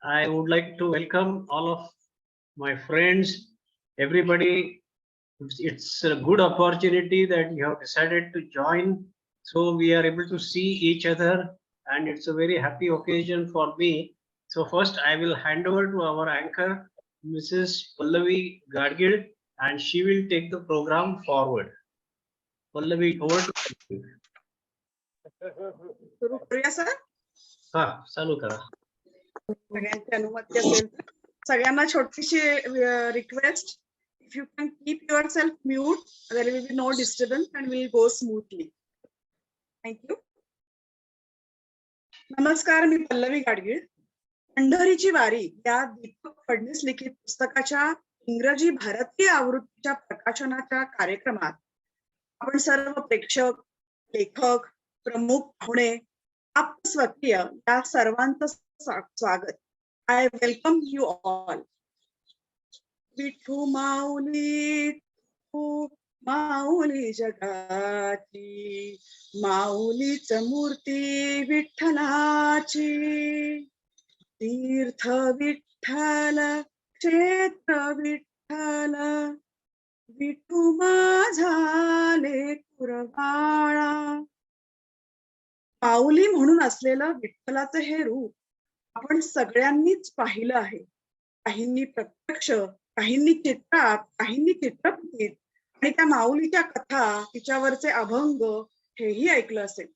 I would like to welcome all of my friends, everybody. It's a good opportunity that you have decided to join. So we are able to see each other, and it's a very happy occasion for me. So first, I will hand over to our anchor, Mrs. Pallavi Gadgil, and she will take the program forward. Pallavi, over to you. सुरू करूया sir. हा, चालू करा. सगळ्यांची अनुमती असेल तर. सगळ्यांना छोटीशी request, if you can keep yourself mute, there will be no disturbance and will go smoothly. Thank you. नमस्कार, मी पल्लवी गाडगीळ. पंढरीची वारी या दीपक फडणीस लिखित पुस्तकाच्या इंग्रजी भारतीय आवृत्तीच्या प्रकाशनाच्या कार्यक्रमात आपण सर्व प्रेक्षक, लेखक, प्रमुख पाहुणे, आप्तस्वकीय या सर्वांचं स्वागत. I welcome you all. Vithu माऊली तू माऊली जगाची, माऊलीच मूर्ती विठ्ठलाची, तीर्थ विठ्ठल क्षेत्र विठ्ठल, विठू माझा लेकूर बाळा. माऊली म्हणून असलेलं विठ्ठलाचं हे रूप आपण सगळ्यांनीच पाहिलं आहे. काहींनी प्रत्यक्ष, काहींनी चित्रात, काहींनी चित्रपटीत, आणि त्या माऊलीच्या कथा, तिच्यावरचे अभंग हेही ऐकलं असेल.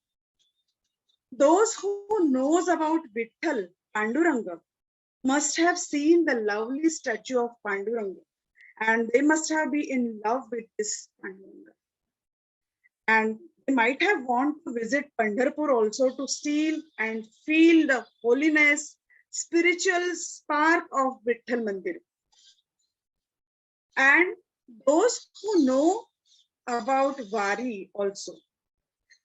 Those who knows about Vitthal Panduranga must have seen the lovely statue of Panduranga, and they must have been in love with this Panduranga. And they might have want to visit Pandharpur also to see and feel the holiness, spiritual spark of Vitthal Mandir. And those who know about Wari also.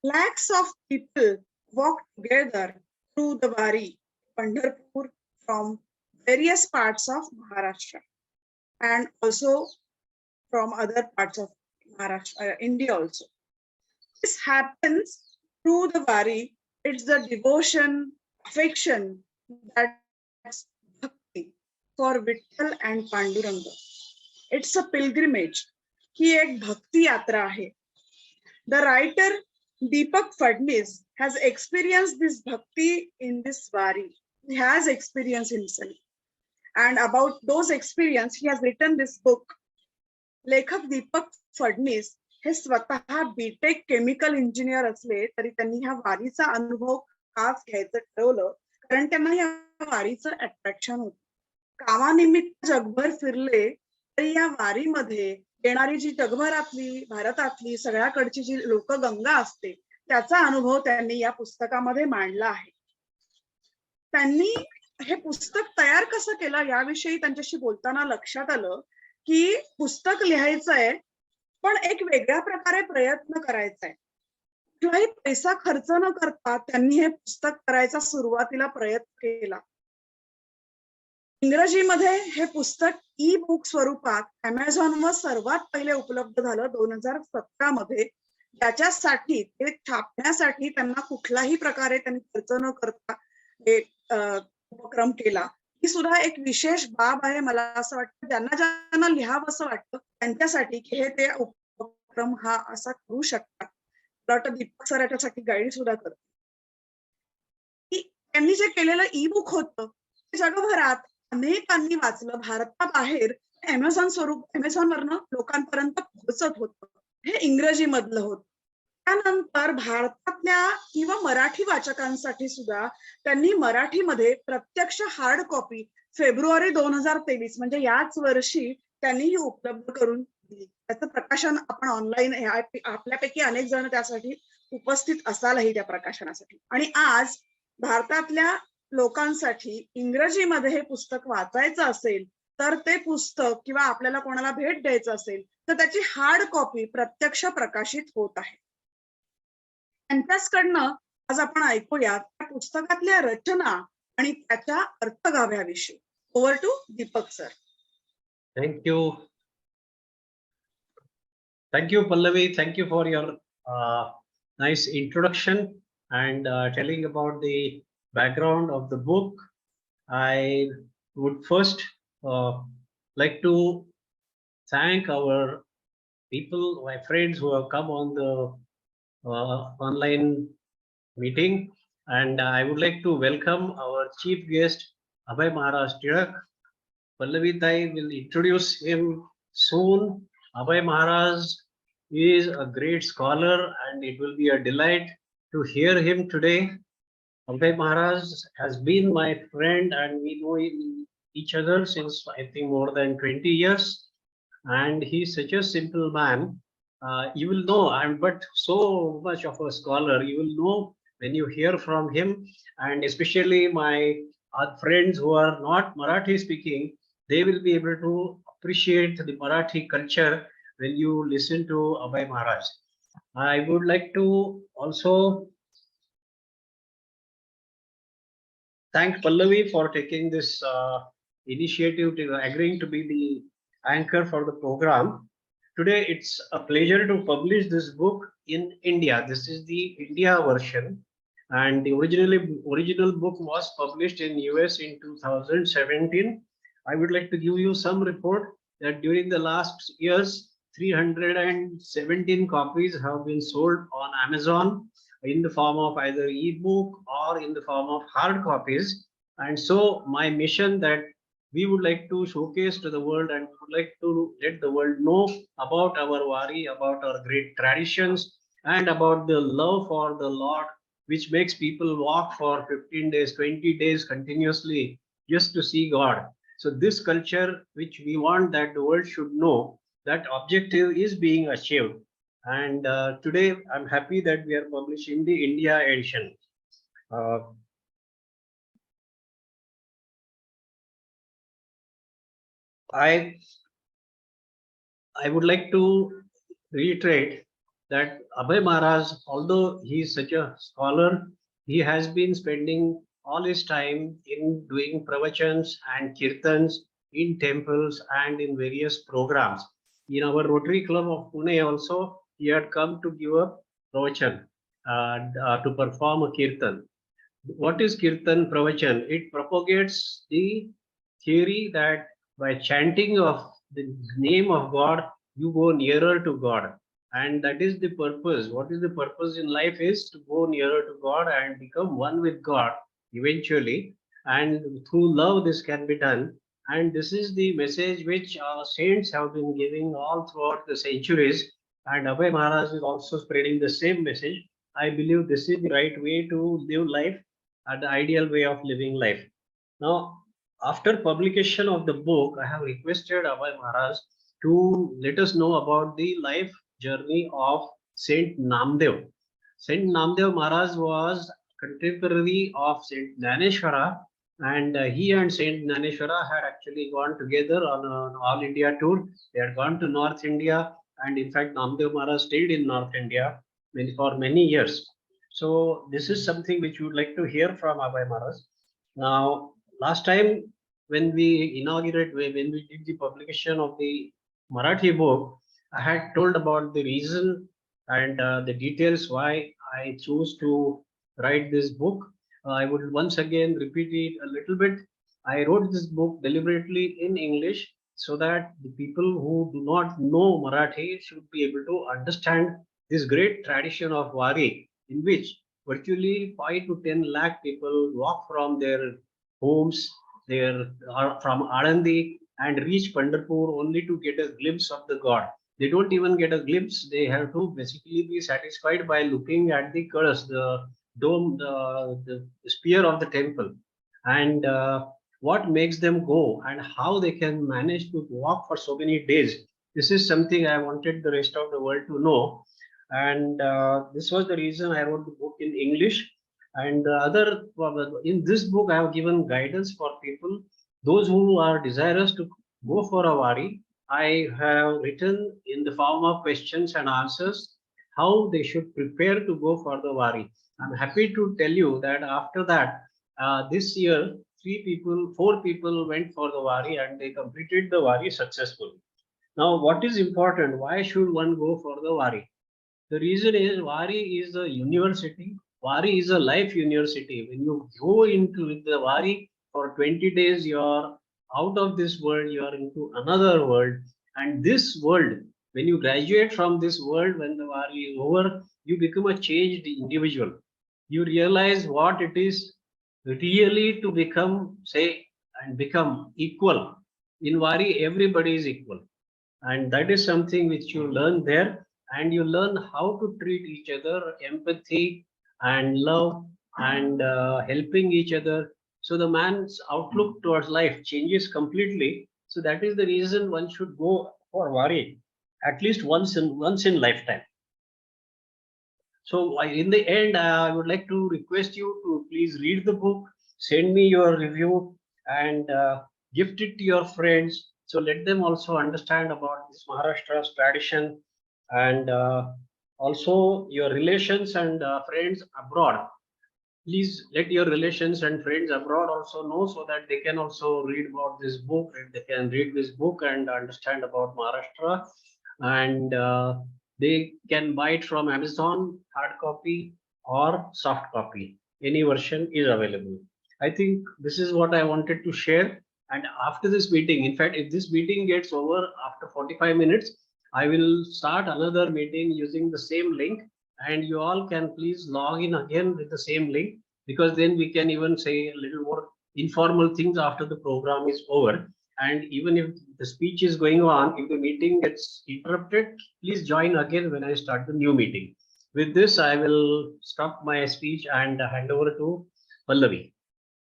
Lakhs of people walk together through the Wari, Pandharpur, from various parts of Maharashtra and also from other parts of Maharashtra, India also. This happens through the Wari. It's the devotion, affection, that's Bhakti for Vitthal and Panduranga. It's a pilgrimage. ही एक भक्ती यात्रा आहे. The writer Deepak Phadnis has experienced this bhakti in this Wari. He has experienced himself. And about those experience, he has written this book. लेखक दीपक फडणीस हे स्वतः BTech chemical engineer असले तरी त्यांनी ह्या वारीचा अनुभव खास घ्यायचं ठरवलं, कारण त्यांना या वारीचं अट्रॅक्शन होतं. कामानिमित्त जगभर फिरले तरी या वारीमध्ये येणारी जी जगभरातली, भारतातली, सगळ्याकडची जी लोकगंगा असते त्याचा अनुभव त्यांनी या पुस्तकामध्ये मांडला आहे. त्यांनी हे पुस्तक तयार कसं केलं याविषयी त्यांच्याशी बोलताना लक्षात आलं की पुस्तक लिहायचंय पण एक वेगळ्या प्रकारे प्रयत्न करायचा आहे. कुठलाही पैसा खर्च न करता त्यांनी हे पुस्तक करायचा सुरुवातीला प्रयत्न केला. इंग्रजीमध्ये हे पुस्तक ई बुक स्वरूपात अमेझॉनवर सर्वात पहिले उपलब्ध झालं 2017 मध्ये. त्याच्यासाठी ते छापण्यासाठी त्यांना कुठलाही प्रकारे त्यांनी खर्च न करता हे उपक्रम केला. ही सुद्धा एक विशेष बाब आहे. मला असं वाटतं ज्यांना ज्यांना लिहावं असं वाटतं त्यांच्यासाठी की हे ते उपक्रम हा असा करू शकतात. डॉक्टर दीपक सर याच्यासाठी गाईड सुद्धा करतात. त्यांनी जे केलेलं ई बुक होतं ते जगभरात अनेकांनी वाचलं. भारताबाहेर अमेझॉन वरनं लोकांपर्यंत पोहोचत होतं. हे इंग्रजी मधलं होतं. त्यानंतर भारतातल्या किंवा मराठी वाचकांसाठी सुद्धा त्यांनी मराठीमध्ये प्रत्यक्ष हार्ड कॉपी फेब्रुवारी 2023 म्हणजे याच वर्षी त्यांनी ही उपलब्ध करून दिली. त्याचं प्रकाशन आपण ऑनलाईन, आपल्यापैकी अनेक जण त्यासाठी उपस्थित असालही त्या प्रकाशनासाठी. आणि आज भारतातल्या लोकांसाठी इंग्रजीमध्ये हे पुस्तक वाचायचं असेल तर ते पुस्तक किंवा आपल्याला कोणाला भेट द्यायचं असेल तर त्याची हार्ड कॉपी प्रत्यक्ष प्रकाशित होत आहे. त्यांच्याकडनं आज आपण ऐकूया त्या पुस्तकातल्या रचना आणि त्याच्या अर्थगाभ्याविषयी. Over to Deepak sir. Thank you. Thank you, Pallavi. Thank you for your nice introduction and telling about the background of the book. I would first like to thank our people, my friends who have come on the online meeting. And I would like to welcome our chief guest, Abhay Maharaj Tilak. Pallavi Tai will introduce him soon. Abhay Maharaj is a great scholar, and it will be a delight to hear him today. Abhay Maharaj has been my friend, and we know each other since I think more than 20 years. And he's such a simple man. You will know, I'm but so much of a scholar. You will know when you hear from him, and especially my friends who are not Marathi speaking, they will be able to appreciate the Marathi culture when you listen to Abhay Maharaj. I would like to also thank Pallavi for taking this initiative to agreeing to be the anchor for the program. Today, it's a pleasure to publish this book in India. This is the India version, and the original book was published in US in 2017. I would like to give you some report that during the last years, 317 copies have been sold on Amazon in the form of either ebook or in the form of hard copies. And so my mission that we would like to showcase to the world and would like to let the world know about our Wari, about our great traditions, and about the love for the Lord, which makes people walk for 15 days, 20 days continuously just to see God. So this culture, which we want that the world should know, that objective is being achieved. And today I'm happy that we are publishing the India edition. Uh, I I would like to reiterate that Abhay Maharaj, although he is such a scholar, he has been spending all his time in doing pravachans and kirtans in temples and in various programs. In our Rotary Club of Pune also, he had come to give a pravachan to perform a kirtan. What is Kirtan Pravachan? It propagates the theory that by chanting of the name of God, you go nearer to God. And that is the purpose. What is the purpose in life is to go nearer to God and become one with God eventually. And through love, this can be done. And this is the message which our saints have been giving all throughout the centuries. And Abhay Maharaj is also spreading the same message. I believe this is the right way to live life and the ideal way of living life. Now, after publication of the book, I have requested Abhay Maharaj to let us know about the life journey of Saint Namdev. Saint Namdev Maharaj was contemporary of Saint Dnyaneshwara, and he and Saint Dnyaneshwara had actually gone together on an all India tour. They had gone to North India, and in fact, Namdev Maharaj stayed in North India for many years. So this is something which we would like to hear from Abhay Maharaj. Now, last time when we when we did the publication of the Marathi book, I had told about the reason and the details why I chose to write this book. I would once again repeat it a little bit. I wrote this book deliberately in English so that the people who do not know Marathi should be able to understand this great tradition of Wari, in which virtually 5 to 10 lakh people walk from their homes, their from Anandi and reach Pandharpur only to get a glimpse of the God. They don't even get a glimpse. They have to basically be satisfied by looking at the colors, the dome, the spear of the temple, and what makes them go and how they can manage to walk for so many days. This is something I wanted the rest of the world to know, and this was the reason I wrote the book in English. And in this book, I have given guidance for people, those who are desirous to go for a wari. I have written in the form of questions and answers how they should prepare to go for the wari. I'm happy to tell you that after that, this year, four people went for the wari and they completed the wari successfully. Now, what is important? Why should one go for the wari? The reason is Wari is a university. Wari is a life university. When you go into the Wari, for 20 days you are out of this world, you are into another world. And this world, when you graduate from this world, when the Wari is over, you become a changed individual. You realize what it is really to become, say, and become equal. In Wari, everybody is equal. And that is something which you learn there. And you learn how to treat each other, empathy and love and helping each other. So the man's outlook towards life changes completely. So that is the reason one should go for Wari at least once in lifetime. So in the end, I would like to request you to please read the book, send me your review, and gift it to your friends. So let them also understand about this Maharashtra's tradition, and also your relations and friends abroad. Please let your relations and friends abroad also know, so that they can also read about this book, and they can read this book and understand about Maharashtra. And they can buy it from Amazon, hard copy or soft copy. Any version is available. I think this is what I wanted to share. And after this meeting, in fact, if this meeting gets over after 45 minutes, I will start another meeting using the same link, and you all can please log in again with the same link, because then we can even say a little more informal things after the program is over. And even if the speech is going on, if the meeting gets interrupted, please join again when I start the new meeting. With this, I will stop my speech and hand over to Pallavi.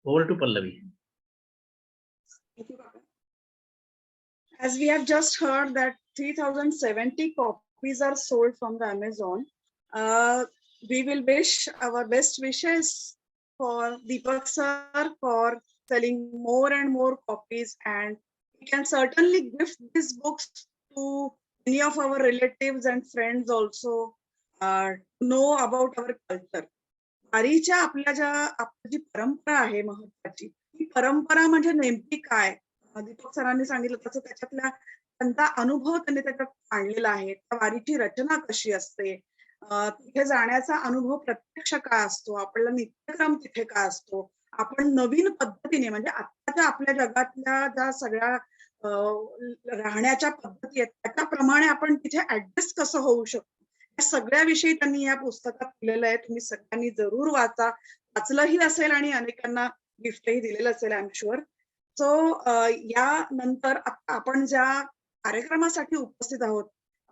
Over to Pallavi. Thank you, Baba. As we have just heard that 3070 copies are sold from the Amazon, we will wish our best wishes for Deepak sir for selling more and more copies, and we can certainly gift these books to many of our relatives and friends also to know about our culture. वारीच्या आपली जी परंपरा आहे महत्वाची, ती परंपरा म्हणजे नेमकी काय? दीपक सरांनी सांगितलं तसं त्याच्यातल्या त्यांचा अनुभव त्यांनी त्याच्यात आणलेला आहे. त्या वारीची रचना कशी असते, तिथे जाण्याचा अनुभव प्रत्यक्ष काय असतो, आपल्याला नित्यक्रम तिथे काय असतो, आपण नवीन पद्धतीने म्हणजे आताच्या आपल्या जगातल्या ज्या सगळ्या राहण्याच्या पद्धती आहेत त्याच्याप्रमाणे आपण तिथे ऍडजस्ट कसं होऊ शकतो, या सगळ्याविषयी त्यांनी या पुस्तकात दिलेलं आहे. तुम्ही सगळ्यांनी जरूर वाचा, वाचलंही असेल आणि अनेकांना गिफ्टही दिलेलं असेल, आय एम शुअर. सो यानंतर आपण ज्या कार्यक्रमासाठी उपस्थित आहोत,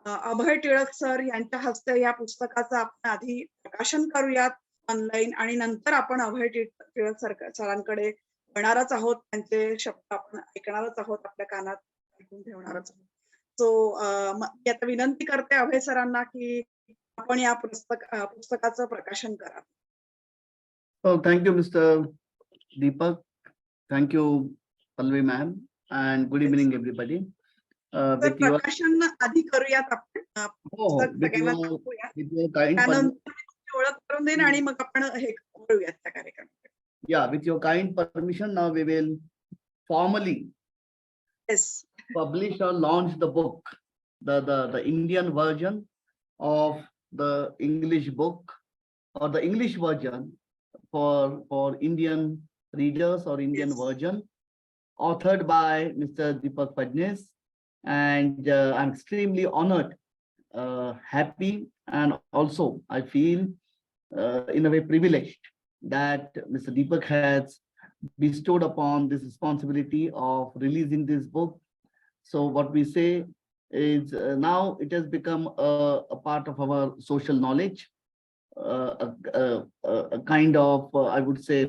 अभय टिळक सर यांच्या हस्ते या पुस्तकाचं आपण आधी प्रकाशन करूयात ऑनलाईन, आणि नंतर आपण अभय टिळक सरांकडे येणारच आहोत, त्यांचे शब्द आपण ऐकणारच आहोत, आपल्या कानात ऐकून ठेवणारच आहोत. सो मी आता विनंती करते अभय सरांना की आपण या पुस्तकाचं प्रकाशन करा. Oh, thank you, Mr. Deepak. Thank you, Pallavi ma'am, and good evening, everybody. तर प्रकाशन आधी करूयात आपण, सगळ्यांना सांगूया, त्यानंतर ओळख करून देईन आणि मग आपण हे करूयात त्या कार्यक्रमात. Yeah, with your kind permission, now we will formally publish or launch the book, the Indian version of the English book, or the English version for Indian readers, or Indian version, authored by Mr. Deepak Phadnis. And I'm extremely honored, happy, and also I feel in a way privileged that Mr. Deepak has bestowed upon this responsibility of releasing this book. So what we say is now it has become a part of our social knowledge, a kind of, I would say,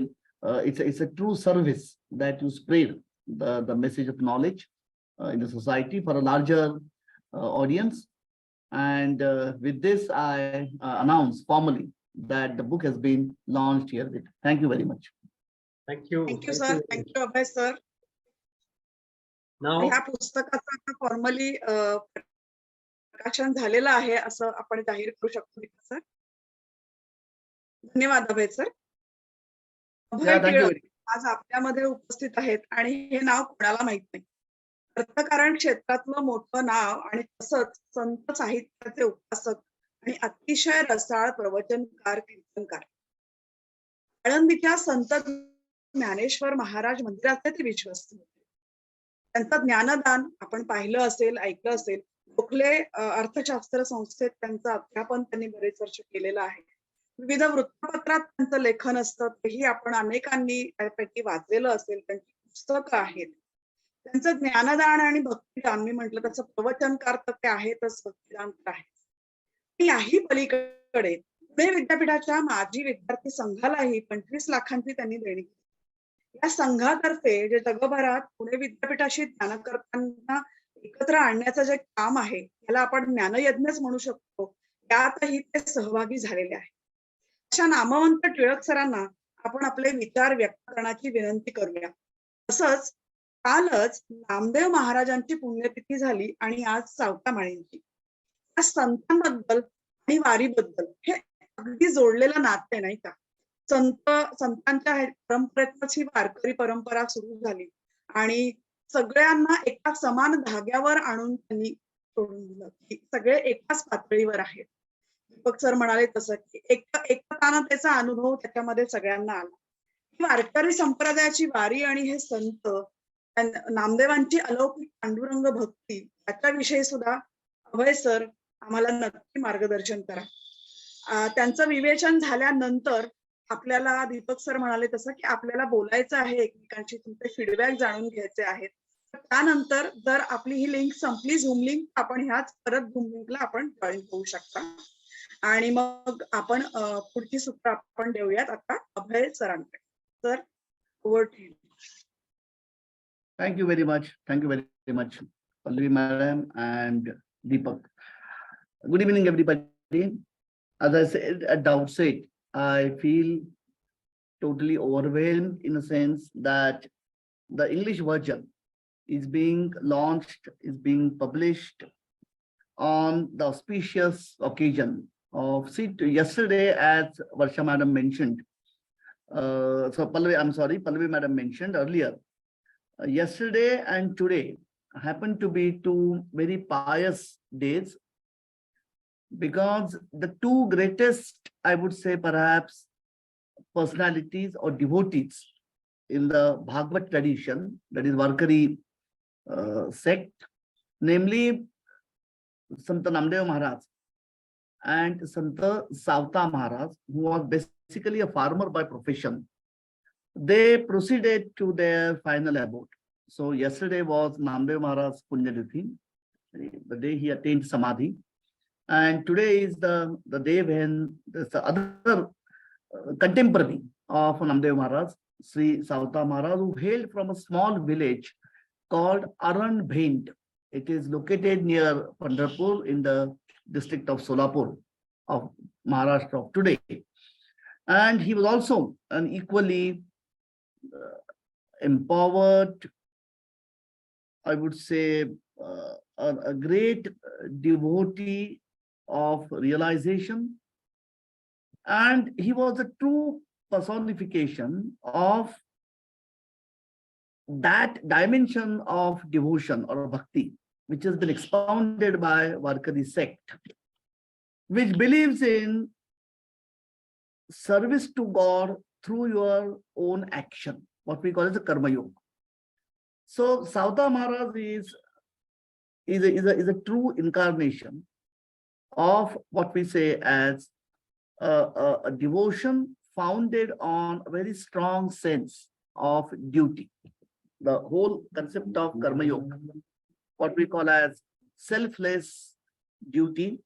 it's a true service that you spread the message of knowledge in the society for a larger audience. And with this, I announce formally that the book has been launched here. Thank you very much. Thank you. Thank you, sir. Thank you, Abhay sir. Now, ह्या पुस्तकाचं formally प्रकाशन झालेलं आहे असं आपण जाहीर करू शकतो सर. धन्यवाद अभय सर. अभय टिळक आज आपल्यामध्ये उपस्थित आहेत आणि हे नाव कोणाला माहित नाही. अर्थकारण क्षेत्रातलं मोठं नाव आणि तसंच संत साहित्याचे उपासक आणि अतिशय रसाळ प्रवचनकार कीर्तनकार. आळंदीच्या संत ज्ञानेश्वर महाराज मंदिराचे ते विश्वस्त होते. त्यांचं ज्ञानदान आपण पाहिलं असेल, ऐकलं असेल. गोखले अर्थशास्त्र संस्थेत त्यांचं अध्यापन त्यांनी बरेच वर्ष केलेलं आहे. विविध वृत्तपत्रात त्यांचं लेखन असतं, तेही आपण अनेकांनी त्यापैकी वाचलेलं असेल. त्यांची पुस्तकं आहेत. त्यांचं ज्ञानदान आणि भक्तिदान मी म्हटलं तसं प्रवचनकार तर ते आहेतच, भक्तिदान तर आहे. याही पलीकडे पुणे विद्यापीठाच्या माजी विद्यार्थी संघालाही 25 लाखांची त्यांनी देणगी दिली. या संघातर्फे जे जगभरात पुणे विद्यापीठाशी ज्ञानकर्त्यांना एकत्र आणण्याचं जे काम आहे, त्याला आपण ज्ञानयज्ञच म्हणू शकतो, त्यातही ते सहभागी झालेले आहेत. अशा नामवंत टिळक सरांना आपण आपले विचार व्यक्त करण्याची विनंती करूया. तसंच कालच नामदेव महाराजांची पुण्यतिथी झाली आणि आज सावतामाळींची. या संतांबद्दल आणि वारीबद्दल हे अगदी जोडलेलं नातं आहे, नाही का? संतांच्या परंपरेतच ही वारकरी परंपरा सुरू झाली आणि सगळ्यांना एका समान धाग्यावर आणून त्यांनी सोडून दिलं की सगळे एकाच पातळीवर आहेत. दीपक सर म्हणाले तसं की एकतानतेचा अनुभव त्याच्यामध्ये सगळ्यांना आला. ही वारकरी संप्रदायाची वारी आणि हे संत नामदेवांची अलौकिक पांडुरंग भक्ती याच्याविषयी सुद्धा अभय सर आम्हाला नक्की मार्गदर्शन करा. त्यांचं विवेचन झाल्यानंतर आपल्याला दीपक सर म्हणाले तसं की आपल्याला बोलायचं आहे, एकमेकांशी तुमचे फीडबॅक जाणून घ्यायचे आहेत. त्यानंतर जर आपली ही लिंक संपली, झूम लिंक, आपण ह्याच परत झूम लिंकला आपण जॉईन होऊ शकता आणि मग आपण पुढची सूत्र आपण देऊयात आता अभय सरांकडे. Sir, over to you. Thank you very much. Thank you very much, Pallavi madam and Deepak. Good evening, everybody. As I said at the outset, I feel totally overwhelmed in a sense that the English version is being launched, is being published on the auspicious occasion of, see, yesterday, as Varsha madam mentioned, Pallavi madam mentioned earlier, yesterday and today happened to be two very pious days, because the two greatest, I would say perhaps, personalities or devotees in the Bhagavad tradition, that is Varkari sect, namely Sant Namdev Maharaj and Sant Savta Maharaj, who was basically a farmer by profession, they proceeded to their final abode. So yesterday was Namdev Maharaj's Punyatithi, the day he attained Samadhi. And today is the day when the other contemporary of Namdev Maharaj, Sri Savta Maharaj, who hailed from a small village called Aranbhend. It is located near Pandharpur in the district of Solapur of Maharashtra of today. And he was also an equally empowered, I would say, a great devotee of realization, and he was a true personification of that dimension of devotion or bhakti which has been expounded by Varkari sect, which believes in service to God through your own action, what we call as a karma yoga. So Savta Maharaj is a true incarnation of what we say as a devotion founded on a very strong sense of duty. The whole concept of karma yoga, what we call as selfless duty,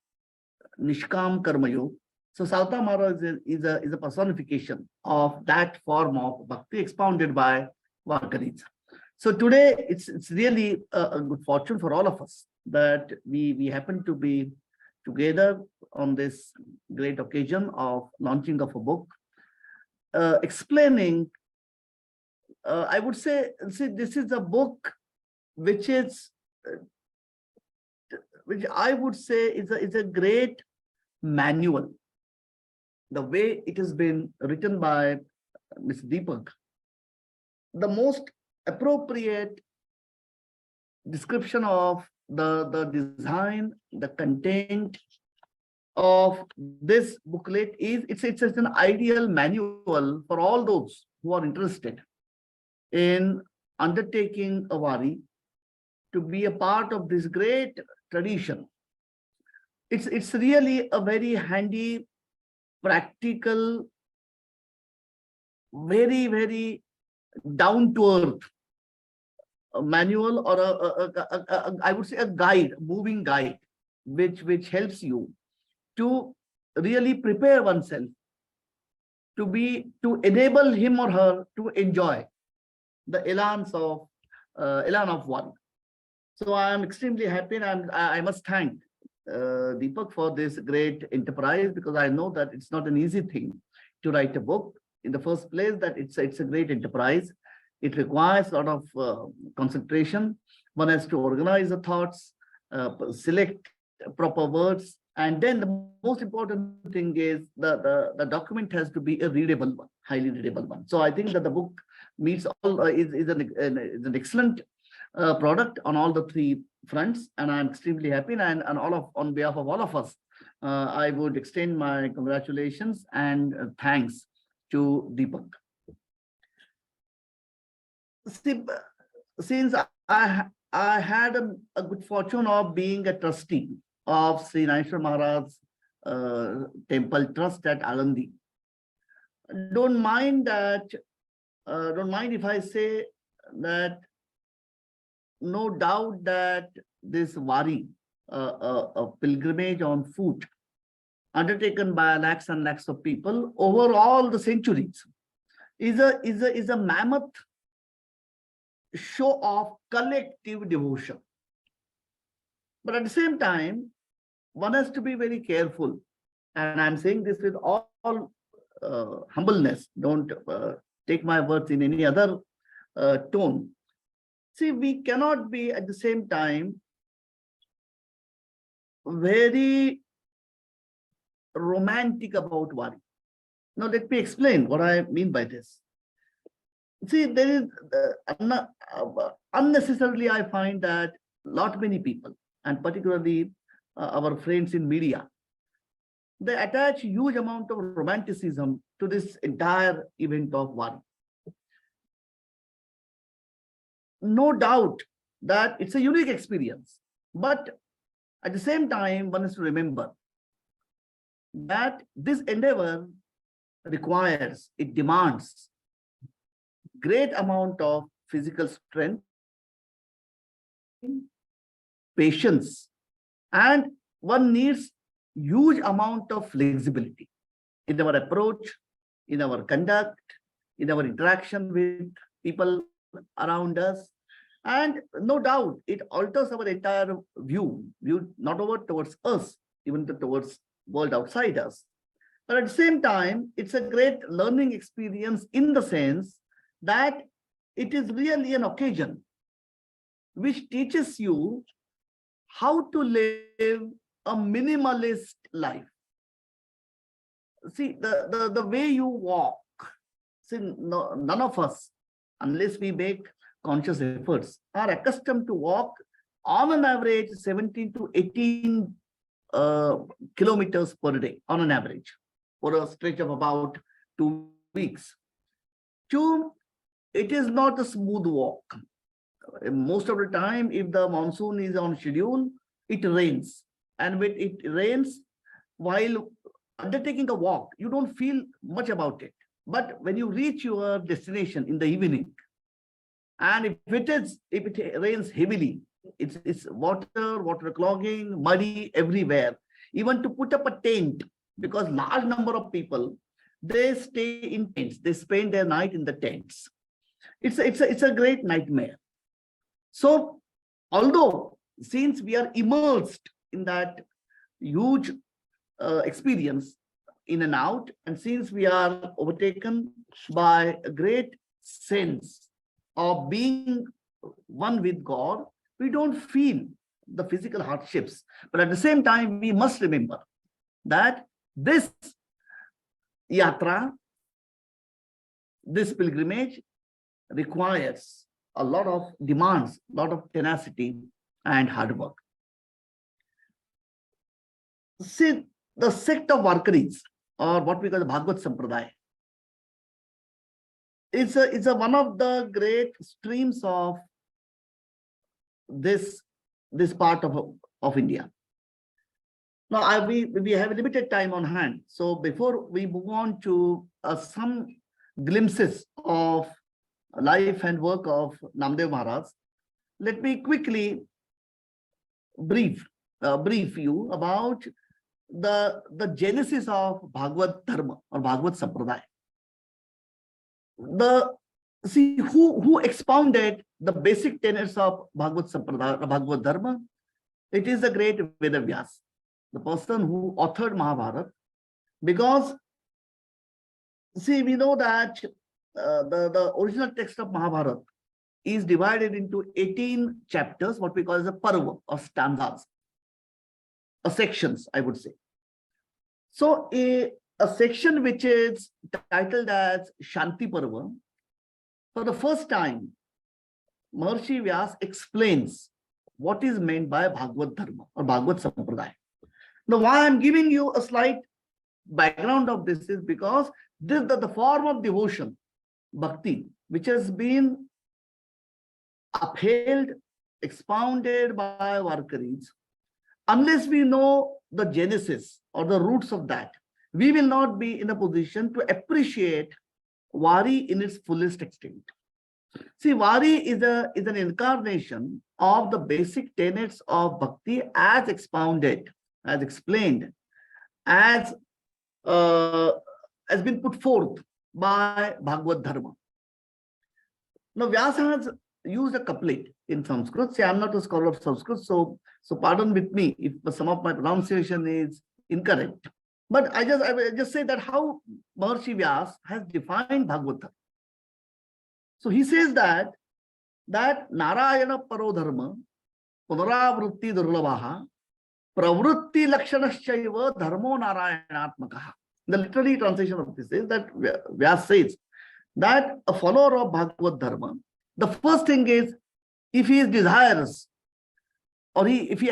nishkam karma yoga. So Savta Maharaj is a personification of that form of bhakti expounded by Varkaris. So today it's really a good fortune for all of us that we happen to be together on this great occasion of launching of a book, explaining, I would say, see, this is a book which I would say is a great manual. The way it has been written by Mr. Deepak, the most appropriate description of the design, the content of this booklet is it's an ideal manual for all those who are interested in undertaking a wari, to be a part of this great tradition. It's really a very handy, practical, very down to earth manual, or I would say a guide, moving guide, which helps you to really prepare oneself to enable him or her to enjoy the elan of one. So I am extremely happy, and I must thank Deepak for this great enterprise, because I know that it's not an easy thing to write a book. In the first place, that it's a great enterprise. It requires a lot of concentration. One has to organize the thoughts, select proper words, and then the most important thing is the document has to be a readable one, highly readable one. So I think that the book meets all, is an excellent product on all the three fronts, and I'm extremely happy. And on behalf of all of us, I would extend my congratulations and thanks to Deepak. Since I had a good fortune of being a trustee of Sri Dnyaneshwar Maharaj Temple Trust at Alandi, don't mind if I say that no doubt that this wari, a pilgrimage on foot, undertaken by lakhs and lakhs of people over all the centuries, is a mammoth show of collective devotion. But at the same time, one has to be very careful, and I'm saying this with all humbleness. Don't take my words in any other tone. See, we cannot be at the same time very romantic about wari. Now, let me explain what I mean by this. See, there is unnecessarily, I find that many people, and particularly our friends in media, they attach huge amount of romanticism to this entire event of wari. No doubt that it's a unique experience, but at the same time, one has to remember that this endeavor requires, it demands great amount of physical strength, patience, and one needs huge amount of flexibility in our approach, in our conduct, in our interaction with people around us. And no doubt it alters our entire view not over towards us, even towards world outside us. But at the same time, it's a great learning experience in the sense that it is really an occasion which teaches you how to live a minimalist life. See, the way you walk, see, none of us, unless we make conscious efforts, are accustomed to walk on an average 17 to 18 kilometers per day, on an average, for a stretch of about 2 weeks. Two, it is not a smooth walk. Most of the time, if the monsoon is on schedule, it rains. And when it rains, while undertaking a walk, you don't feel much about it. But when you reach your destination in the evening, and if it rains heavily, it's water clogging, muddy everywhere. Even to put up a tent, because large number of people, they stay in tents. They spend their night in the tents. It's a great nightmare. So, although since we are immersed in that huge experience in and out, and since we are overtaken by a great sense of being one with God, we don't feel the physical hardships. But at the same time, we must remember that this yatra, this pilgrimage, requires a lot of demands, a lot of tenacity and hard work. See, the sect of Varkaris, or what we call the Bhagavad Sampradaya, it's a one of the great streams of this part of India. Now, we have limited time on hand. So before we move on to some glimpses of life and work of Namdev Maharaj, let me quickly brief you about the genesis of Bhagavad Dharma or Bhagavad Sampradaya. See who expounded the basic tenets of Bhagavad Sampradaya, Bhagavad Dharma. It is the great Vedavyas, the person who authored Mahabharata, because see, we know that the original text of Mahabharata is divided into 18 chapters, what we call as a parva or stanzas, or sections, I would say. So a section which is titled as Shanti Parva, for the first time, Maharshi Vyas explains what is meant by Bhagavad Dharma or Bhagavad Sampradaya. Now, why I'm giving you a slight background of this is because this the form of devotion, Bhakti, which has been upheld, expounded by Varkaris. Unless we know the genesis or the roots of that, we will not be in a position to appreciate Wari in its fullest extent. See, Wari is an incarnation of the basic tenets of Bhakti as expounded, as explained, as been put forth by Bhagavad Dharma. Now, Vyasa has used a couplet in Sanskrit. See, I'm not a scholar of Sanskrit, so pardon with me if some of my pronunciation is incorrect. But I just say that how Maharshi Vyas has defined Bhagavad Dharma. So he says that Narayana Paro Dharma, Punaravrutti Durlabhaha, Pravrutti Lakshanashchaiva Dharmo Narayanatmakaha. The literary translation of this is that Vyas says that a follower of Bhagavad Dharma, the first thing is, if he is desirous or if he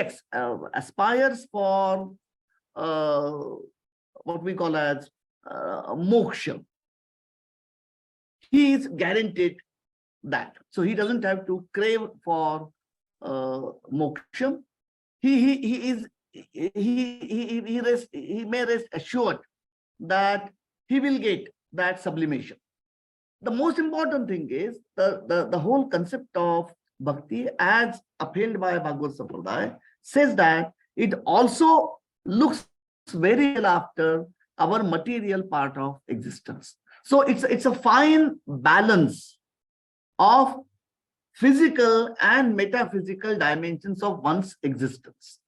aspires for what we call as moksha, he is guaranteed that. So he doesn't have to crave for moksha. He may rest assured that he will get that sublimation. The most important thing is the whole concept of Bhakti as upheld by Bhagavad Sampradaya says that it also looks very well after our material part of existence. So it's a fine balance of physical and metaphysical dimensions of one's existence.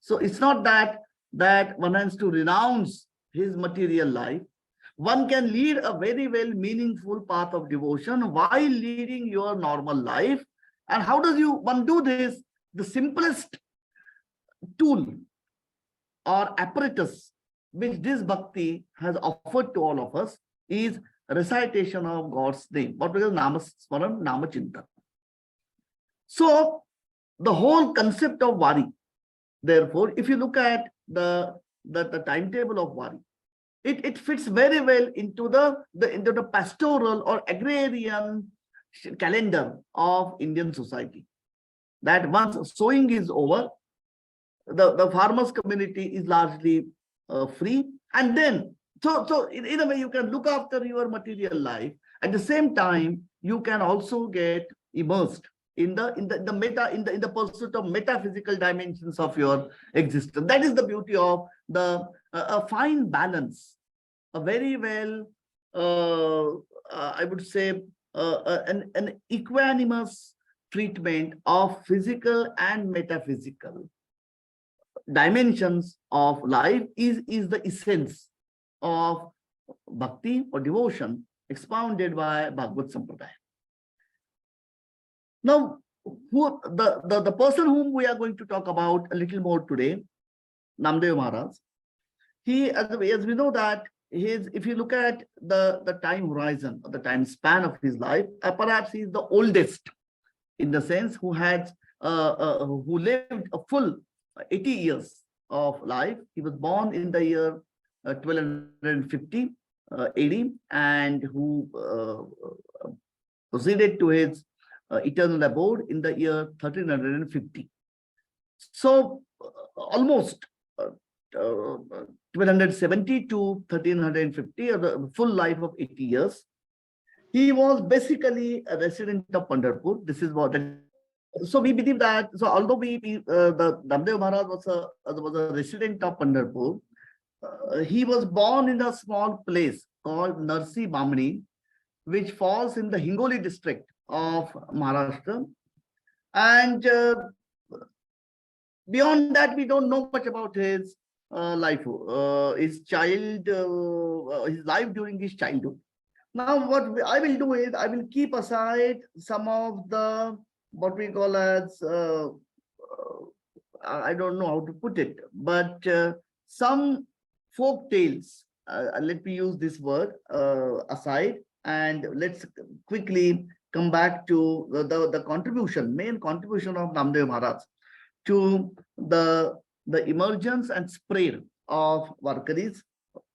So it's not that one has to renounce his material life. One can lead a very well meaningful path of devotion while leading your normal life. And how does one do this? The simplest tool or apparatus which this Bhakti has offered to all of us is recitation of God's name, what we call Namasmaran, Namachintan. So the whole concept of Wari, therefore, if you look at the timetable of Wari, it fits very well into the pastoral or agrarian calendar of Indian society. That once sowing is over, the farmers' community is largely free, and then so in a way you can look after your material life. At the same time, you can also get immersed in the pursuit of metaphysical dimensions of your existence. That is the beauty of a fine balance, a very well, I would say, an equanimous treatment of physical and metaphysical dimensions of life is the essence of bhakti or devotion expounded by Bhagavad Sampradaya. Now, the person whom we are going to talk about a little more today, Namdev Maharaj, he, as we know that if you look at the time horizon, or the time span of his life, perhaps he is the oldest in the sense who lived a full 80 years of life. He was born in the year 1250 AD, and who proceeded to his eternal abode in the year 1350. So almost 1270 to 1350, or the full life of 80 years. He was basically a resident of Pandharpur. This is what. So we believe that. So although the Namdev Maharaj was a resident of Pandharpur, he was born in a small place called Narsi Bamni, which falls in the Hingoli district of Maharashtra. And beyond that, we don't know much about his life, his life during his childhood. Now, what I will do is I will keep aside some of the what we call as I don't know how to put it, but some folk tales. Let me use this word aside, and let's quickly come back to the main contribution of Namdev Maharaj to the emergence and spread of Varkaris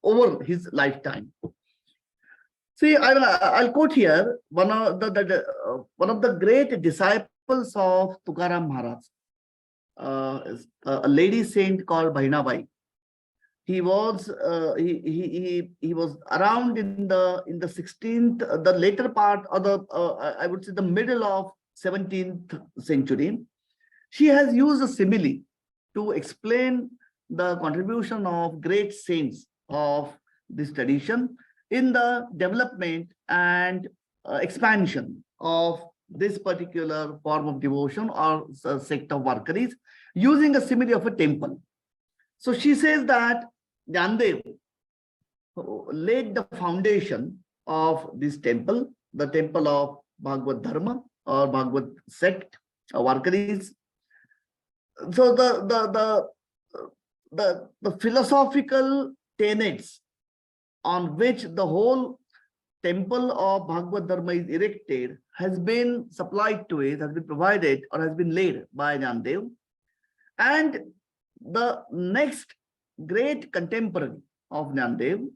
over his lifetime. See, I'll quote here one of the great disciples of Tukaram Maharaj, a lady saint called Bhainabai. He was around in the 16th, the later part, or the I would say the middle of 17th century. She has used a simile to explain the contribution of great saints of this tradition in the development and expansion of this particular form of devotion or sect of Varkaris, using a simile of a temple. So she says that Nyandev laid the foundation of this temple, the temple of Bhagavad Dharma or Bhagavad sect of Varkaris. So the philosophical tenets on which the whole temple of Bhagavad Dharma is erected has been supplied to it, has been provided, or has been laid by Nyandev. And the next great contemporary of Nyandev,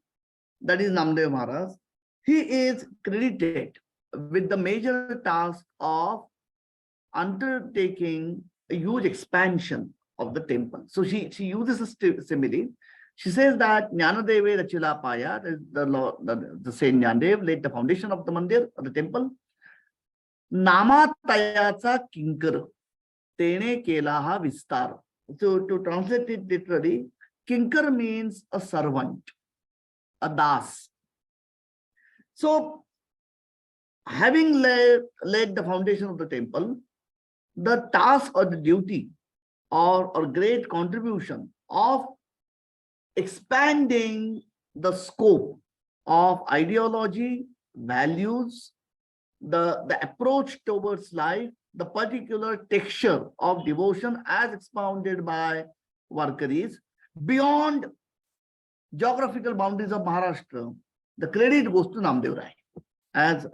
that is Namdev Maharaj, he is credited with the major task of undertaking a huge expansion of the temple. So she uses a simile. She says that Jnanadeve Rachilapaya, the saint Jnanadev, laid the foundation of the mandir, of the temple. Namatayacha kinkar, tene kelaha vistar. So to translate it literally, kinkar means a servant, a das. So having laid the foundation of the temple, the task or the duty or great contribution of expanding the scope of ideology, values, the approach towards life, the particular texture of devotion as expounded by Varkaris beyond geographical boundaries of Maharashtra, the credit goes to Namdev Rai. As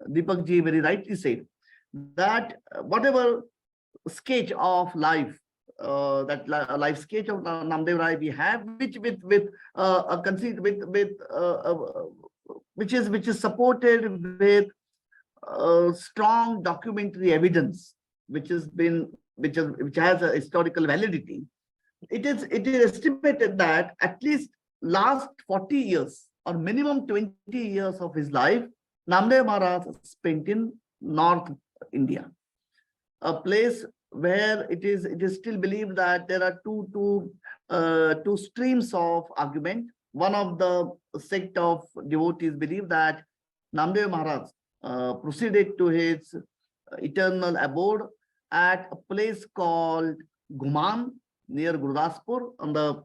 Deepak ji very rightly said, that whatever sketch of life, that life sketch of Namdev Rai we have, which with a conceit which is supported with strong documentary evidence, which has a historical validity. It is estimated that at least last 40 years or minimum 20 years of his life, Namdev Maharaj spent in North India, a place where it is still believed that there are two streams of argument. One of the sect of devotees believe that Namdev Maharaj proceeded to his eternal abode at a place called Guman near Gurdaspur on the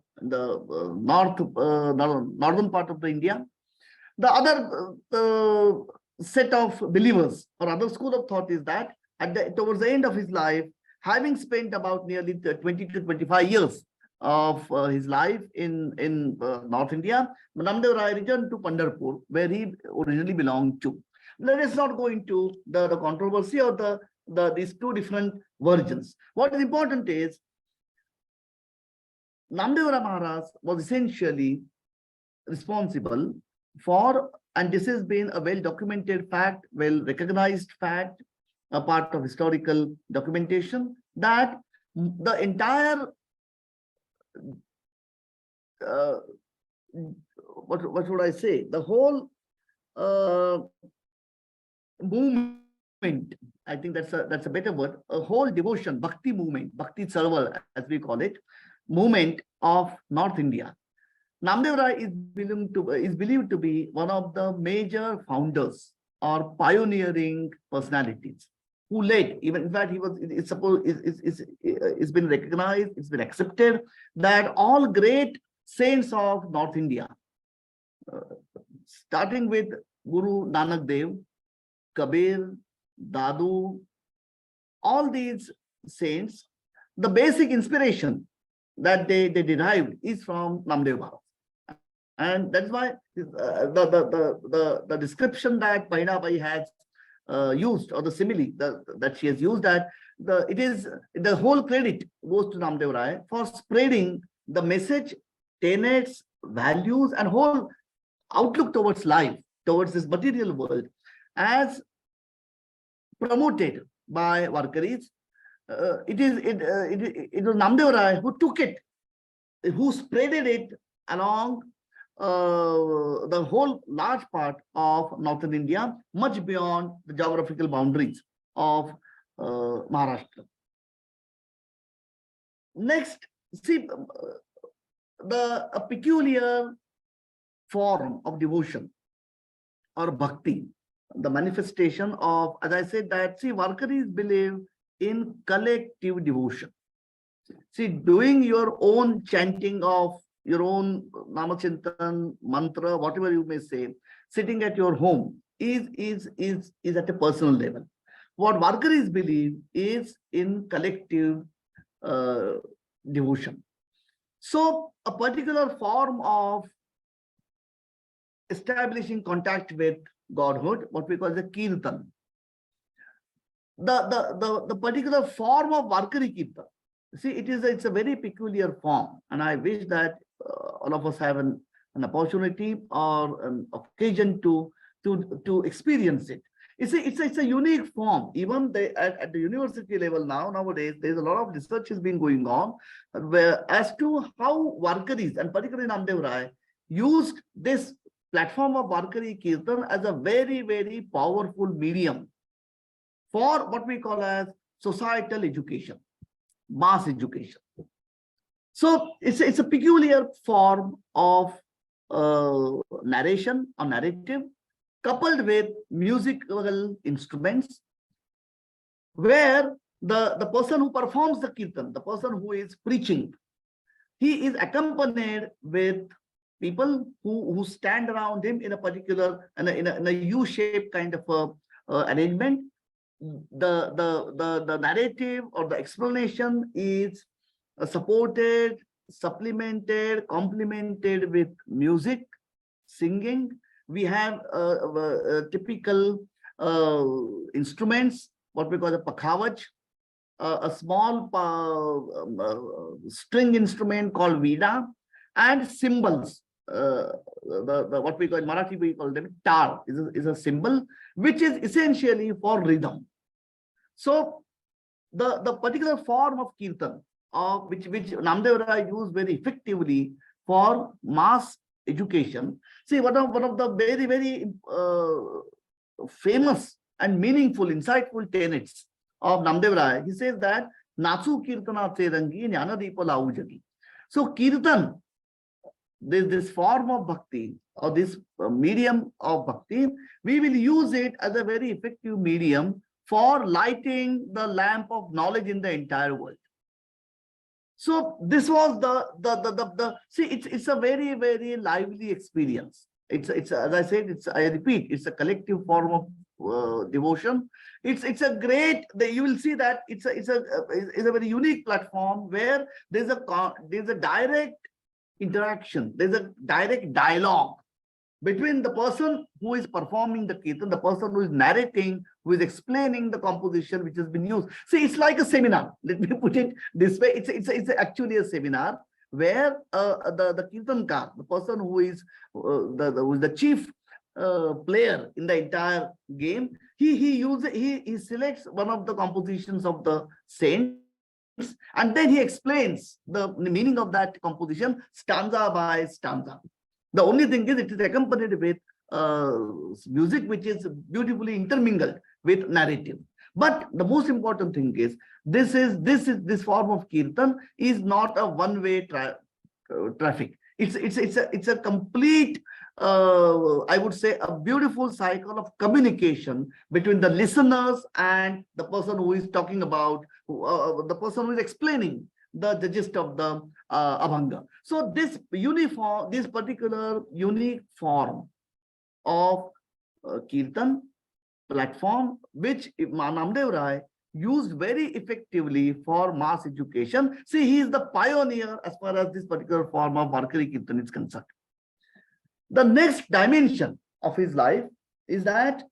northern part of the India. The other set of believers or other school of thought is that towards the end of his life, having spent about nearly 20 to 25 years of his life in North India, Namdev Rai returned to Pandharpur, where he originally belonged to. Let us not go into the controversy or these two different versions. What is important is Namdev Maharaj was essentially responsible and this has been a well-documented fact, well-recognized fact, a part of historical documentation, that the entire what should I say? The whole movement, I think that's a better word, a whole devotion, bhakti movement, bhakti sarval, as we call it, movement of North India. Namdev Rai is believed to be one of the major founders or pioneering personalities who led, even in fact, it's been recognized, it's been accepted that all great saints of North India, starting with Guru Nanak Dev, Kabir, Dadu, all these saints, the basic inspiration that they derived is from Namdev Maharaj. And that's why the description that Painabai has used, or the simile that she has used, that the whole credit goes to Namdev Rai for spreading the message, tenets, values, and whole outlook towards life, towards this material world, as promoted by Warkaris. It was Namdev Rai who took it, who spreaded it along the whole large part of northern India, much beyond the geographical boundaries of Maharashtra. Next, see a peculiar form of devotion or bhakti, the manifestation of, as I said, that see, Warkaris believe in collective devotion. See, doing your own chanting of your own Namachintan, mantra, whatever you may say, sitting at your home is at a personal level. What Warkaris believe is in collective devotion. So a particular form of establishing contact with Godhood, what we call the Kirtan. The particular form of Warkari Kirtan, see, it's a very peculiar form, and I wish that all of us have an opportunity or an occasion to experience it. It's a unique form. Even at the university level nowadays, there's a lot of research has been going on as to how Warkaris, and particularly Namdev Rai, used this platform of Warkari Kirtan as a very, very powerful medium for what we call as societal education, mass education. So it's a peculiar form of narration or narrative, coupled with musical instruments, where the person who performs the kirtan, the person who is preaching, he is accompanied with people who stand around him in a particular, in a U-shaped kind of arrangement. The narrative or the explanation is supported, supplemented, complemented with music, singing. We have typical instruments, what we call the pakhavach, a small string instrument called veena, and cymbals. What we call in Marathi, we call them tar, is a symbol which is essentially for rhythm. So the particular form of kirtan, which Namdev Rai used very effectively for mass education. See, one of the very, very famous and meaningful, insightful tenets of Namdev Rai, he says that Natsu Kirtana Tsedangi Jnanadeepa Lau Jagi. So kirtan, this form of bhakti, or this medium of bhakti, we will use it as a very effective medium for lighting the lamp of knowledge in the entire world. So this was see, it's a very, very lively experience. It's as I said, I repeat, it's a collective form of devotion. It's a great, you will see that it's a very unique platform where there's a direct interaction, there's a direct dialogue between the person who is performing the kirtan, the person who is narrating, who is explaining the composition which has been used. See, it's like a seminar. Let me put it this way. It's actually a seminar where the Kirtankar, the person who is who is the chief player in the entire game, he selects one of the compositions of the saints, and then he explains the meaning of that composition stanza by stanza. The only thing is it is accompanied with music which is beautifully intermingled with narrative. But the most important thing is this form of kirtan is not a one-way traffic. It's a complete, I would say, a beautiful cycle of communication between the listeners and the person who is talking about, the person who is explaining the gist of the abhanga. So this particular unique form of kirtan platform, which Namdev Rai used very effectively for mass education. See, he is the pioneer as far as this particular form of Varkari Kirtan is concerned. The next dimension of his life is that,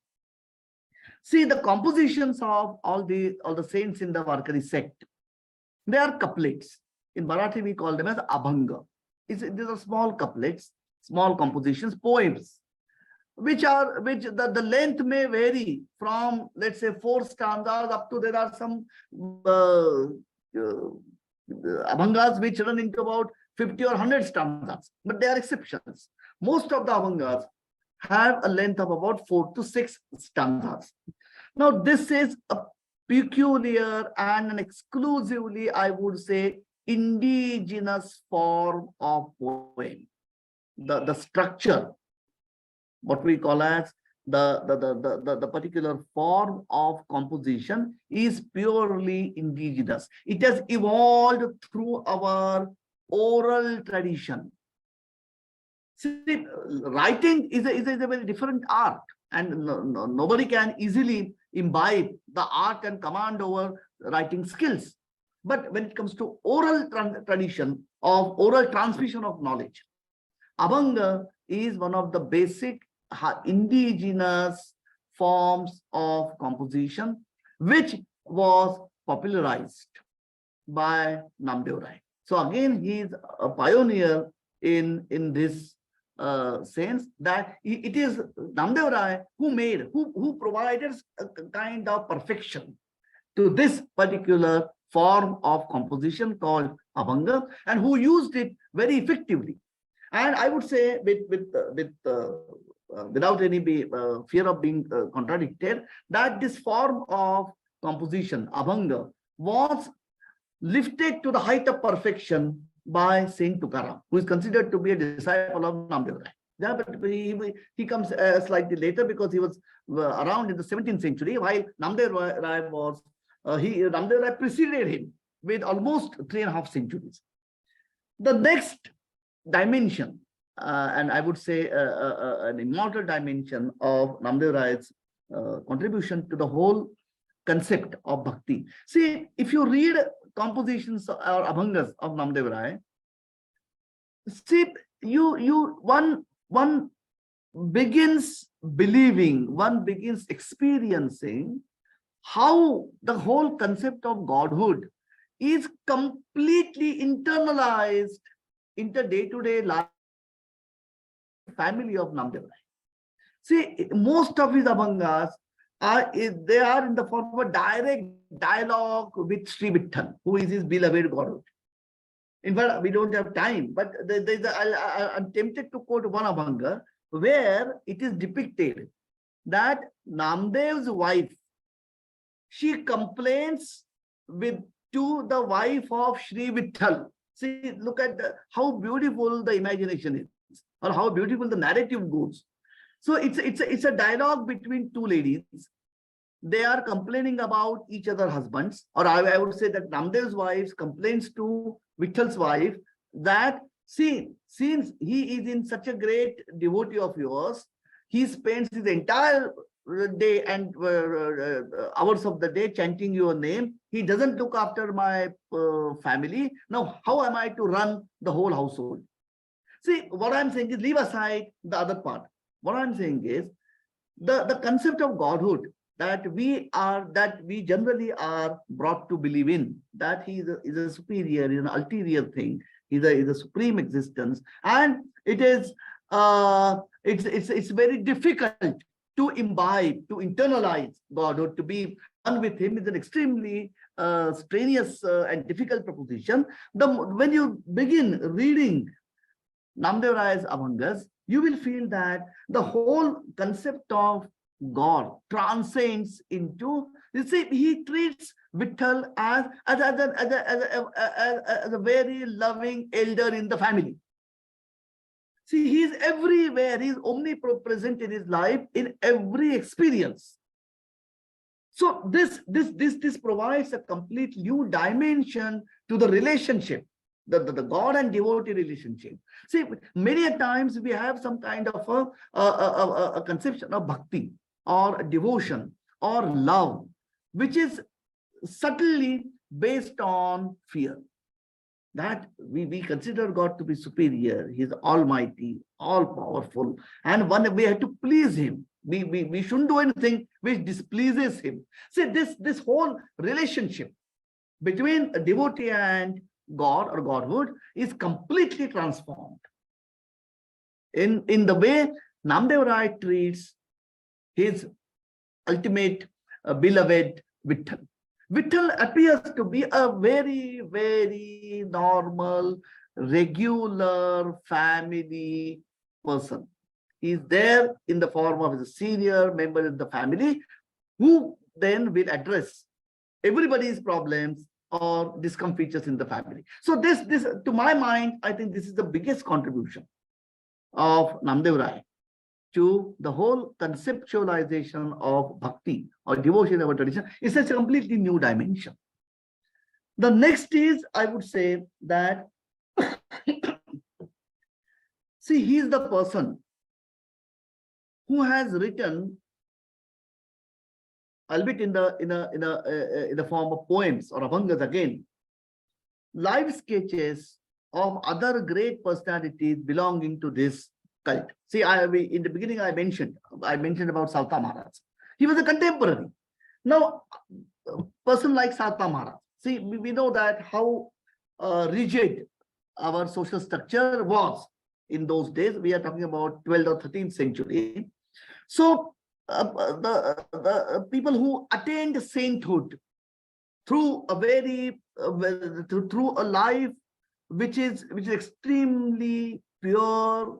see, the compositions of all the saints in the Varkari sect, they are couplets. In Marathi, we call them as abhanga. These are small couplets, small compositions, poems, which the length may vary from, let's say, 4 stanzas up to, there are some abhangas which run into about 50 or 100 stanzas, but they are exceptions. Most of the abhangas have a length of about 4 to 6 stanzas. Now, this is a peculiar and an exclusively, I would say, indigenous form of poem. The structure, what we call as the particular form of composition, is purely indigenous. It has evolved through our oral tradition. See, writing is a very different art, and nobody can easily imbibe the art and command over writing skills. But when it comes to oral tradition of oral transmission of knowledge, abhanga is one of the basic indigenous forms of composition, which was popularized by Namdev Rai. So again, he is a pioneer in this sense, that it is Namdev Rai who provided a kind of perfection to this particular form of composition called abhanga, and who used it very effectively. And I would say, without any fear of being contradicted, that this form of composition, abhanga, was lifted to the height of perfection by Saint Tukaram, who is considered to be a disciple of Namdev Rai. Yeah, but he comes slightly later, because he was around in the 17th century, while Namdev Rai was, Namdev Rai preceded him with almost 3.5 centuries. The next dimension, and I would say an immortal dimension of Namdev Rai's contribution to the whole concept of bhakti. See, if you read compositions or abhangas of Namdev Rai, see, one begins believing, one begins experiencing how the whole concept of godhood is completely internalized into day-to-day life family of Namdev Rai. See, most of his abhangas are in the form of a direct dialogue with Sri Vitthal, who is his beloved godhood. In fact, we don't have time, but I'm tempted to quote one abhanga where it is depicted that Namdev's wife, she complains to the wife of Sri Vitthal. See, look at how beautiful the imagination is, or how beautiful the narrative goes. So it's a dialogue between two ladies. They are complaining about each other's husbands, or I would say that Namdev's wife complains to Vithal's wife that, see, since he is in such a great devotee of yours, he spends his entire day and hours of the day chanting your name. He doesn't look after my family. Now, how am I to run the whole household? See, what I'm saying is, leave aside the other part. What I'm saying is the concept of godhood that we generally are brought to believe in, that he is a superior, is an ulterior thing, Is a supreme existence, and it is it's very difficult to imbibe, to internalize Godhood, to be one with Him is an extremely strenuous and difficult proposition. When you begin reading Namdev Rai's Abhangas, you will feel that the whole concept of God transcends into, you see, he treats Vitthal as a very loving elder in the family. See, he is everywhere, he is omnipresent in his life, in every experience. So this provides a complete new dimension to the relationship, the God and devotee relationship. See, many a times we have some kind of a conception of bhakti or devotion or love, which is subtly based on fear. That we consider God to be superior, He is almighty, all powerful, and we have to please Him. We shouldn't do anything which displeases Him. See, this whole relationship between a devotee and God or Godhood is completely transformed in the way Namdev Rai treats his ultimate beloved Vitthal. Vitthal appears to be a very, very normal, regular family person. He is there in the form of a senior member of the family who then will address everybody's problems or discomforts in the family. So this, to my mind, I think this is the biggest contribution of Namdev Rai to the whole conceptualization of bhakti or devotion of a tradition. It's a completely new dimension. The next is, I would say that, see, he is the person who has written, albeit in the form of poems or abhangas again, live sketches of other great personalities belonging to this cult. See, in the beginning I mentioned about Savta Maharaj. He was a contemporary. Now, a person like Savta Maharaj, see, we know that how rigid our social structure was in those days. We are talking about 12th or 13th century. So the people who attained sainthood through a very through a life which is extremely pure,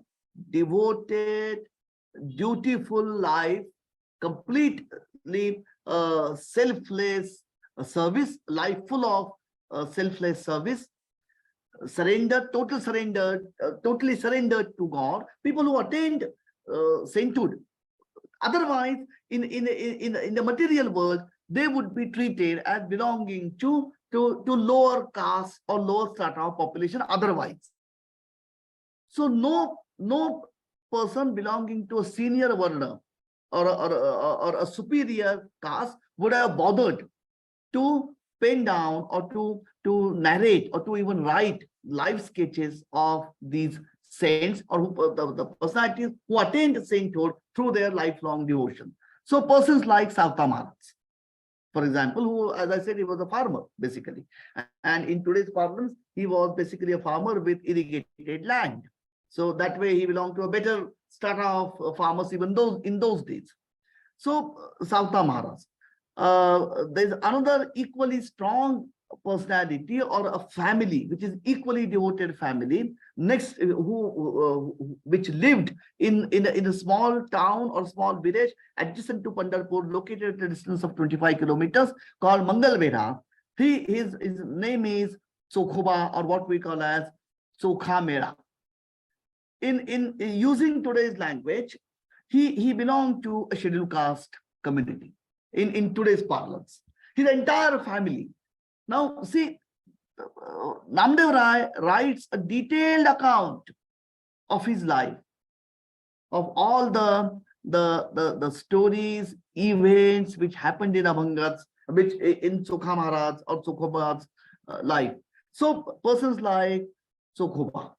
devoted, dutiful life, completely selfless service, life full of selfless service, surrender, totally surrendered to God. People who attained sainthood. Otherwise, in the material world, they would be treated as belonging to lower caste or lower strata of population otherwise. So no person belonging to a senior varna or a superior caste would have bothered to pen down or to narrate or to even write life sketches of these saints or the personalities who attained sainthood through their lifelong devotion. So persons like Savta Maharaj, for example, who, as I said, he was a farmer basically, and in today's parlance, he was basically a farmer with irrigated land. So that way he belonged to a better strata of farmers even in those days. So Savta Maharaj. There's another equally strong personality or a family which is equally devoted family next which lived in a small town or small village adjacent to Pandharpur, located at a distance of 25 kilometers, called Mangalvera. His name is Sokhoba, or what we call as Sokha Mera. In using today's language, he belonged to a scheduled caste community in today's parlance. His entire family. Now, see, Namdev Rai writes a detailed account of his life, of all the stories, events which happened in Abhangas, which in Sokha Maharaj or Sokhoba's life. So persons like Sokhoba,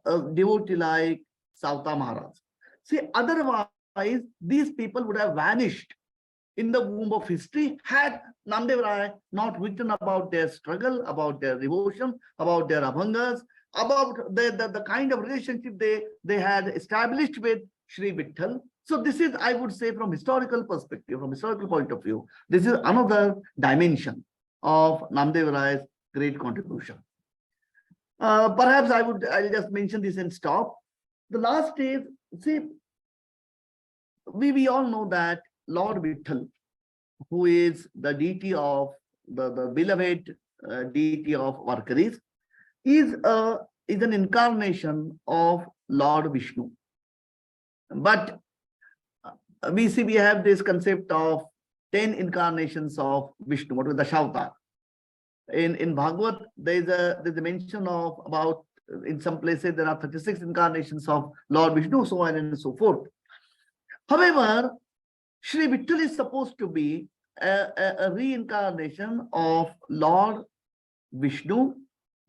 a devotee like Savta Maharaj. See, otherwise these people would have vanished in the womb of history had Namdev Rai not written about their struggle, about their devotion, about their abhangas, about the kind of relationship they had established with Sri Vitthal. So this is, I would say, from historical perspective, from historical point of view, this is another dimension of Namdev Rai's great contribution. Perhaps I'll just mention this and stop. The last is, see, we all know that Lord Vitthal, who is the deity of the beloved deity of Varkaris, is an incarnation of Lord Vishnu. But we have this concept of 10 incarnations of Vishnu, what is the Dashavtar. In Bhagavad, there's a mention of about, in some places there are 36 incarnations of Lord Vishnu, so on and so forth. However, Sri Vitthal is supposed to be a reincarnation of Lord Vishnu,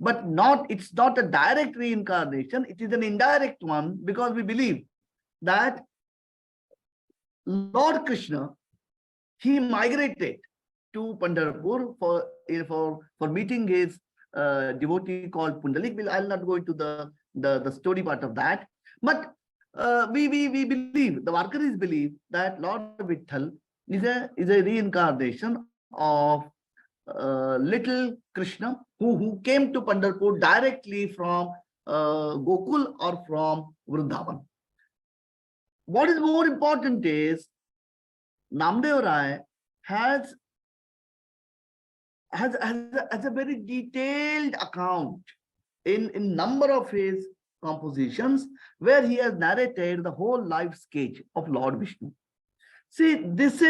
but it's not a direct reincarnation, it is an indirect one, because we believe that Lord Krishna, he migrated to Pandharpur for meeting his devotee called Pundalik. I'll not go into the story part of that, but we believe, the Varkaris believe, that Lord Vitthal is a reincarnation of little Krishna who came to Pandharpur directly from Gokul or from Vrindavan. What is more important is Namdev Rai has a very detailed account in number of his compositions where he has narrated the whole life sketch of Lord Vishnu. See, this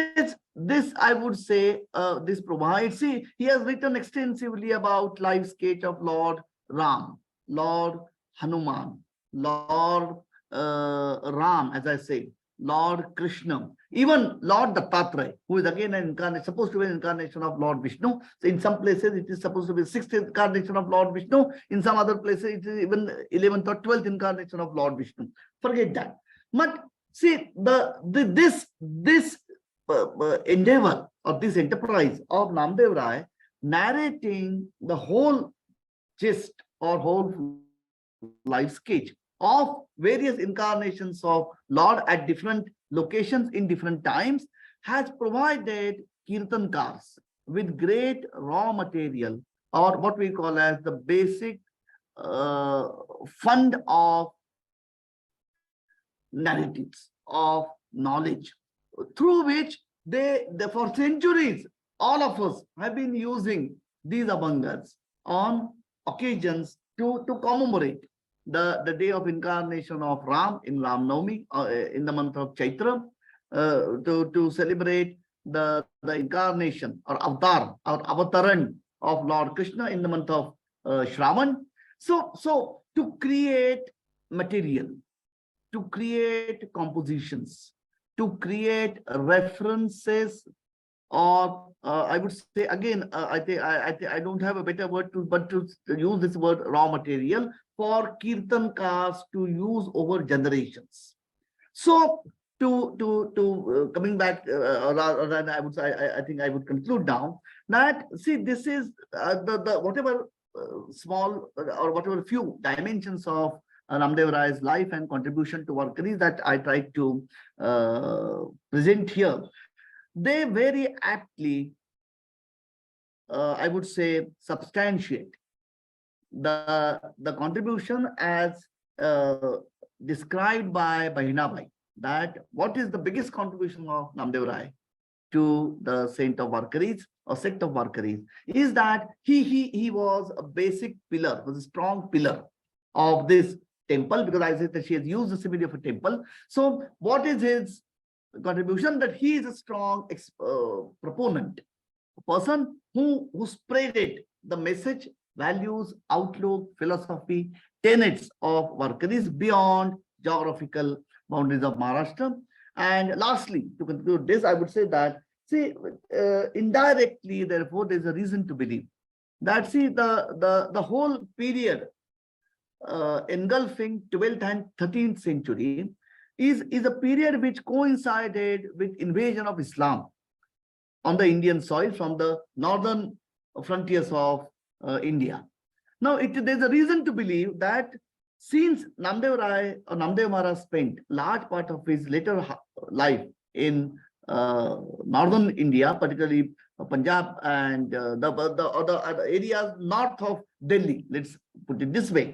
I would say, this provides, see, he has written extensively about life sketch of Lord Ram, Lord Hanuman, Lord Ram, as I say, Lord Krishna, even Lord Dattatreya, who is again an incarnation, supposed to be an incarnation of Lord Vishnu. So in some places it is supposed to be the 6th incarnation of Lord Vishnu. In some other places it is even 11th or 12th incarnation of Lord Vishnu. Forget that. But see, this endeavor or this enterprise of Namdev Rai narrating the whole gist or whole life sketch of various incarnations of Lord at different locations in different times has provided Kirtankars with great raw material, or what we call as the basic fund of narratives, of knowledge, through which they for centuries, all of us have been using these abhangas on occasions to commemorate the day of incarnation of Ram in Ram Navami, in the month of Chaitra, to celebrate the incarnation or avatar or avataran of Lord Krishna in the month of Shravan. So to create material, to create compositions, to create references, or I would say again, I don't have a better word but to use this word, raw material, for Kirtankars to use over generations. So to coming back, I would say, I think I would conclude now that, see, this is the whatever small or whatever few dimensions of Namdev Rai's life and contribution to Varkaris that I tried to present here. They very aptly, I would say, substantiate the contribution as described by Bahinabai, that what is the biggest contribution of Namdev Rai to the saint of Varkaris or sect of Varkaris is that he was a basic pillar, was a strong pillar of this temple, because I said that she has used the simile of a temple. So what is his contribution? That he is a strong proponent, a person who spreaded the message, values, outlook, philosophy, tenets of Varkaris beyond geographical boundaries of Maharashtra. And lastly, to conclude this, I would say that, see, indirectly, therefore, there's a reason to believe that, see, the whole period engulfing 12th and 13th century is a period which coincided with invasion of Islam on the Indian soil from the northern frontiers of India. Now, there's a reason to believe that since Namdev Maharaj spent large part of his later life in northern India, particularly Punjab and the other areas north of Delhi, let's put it this way,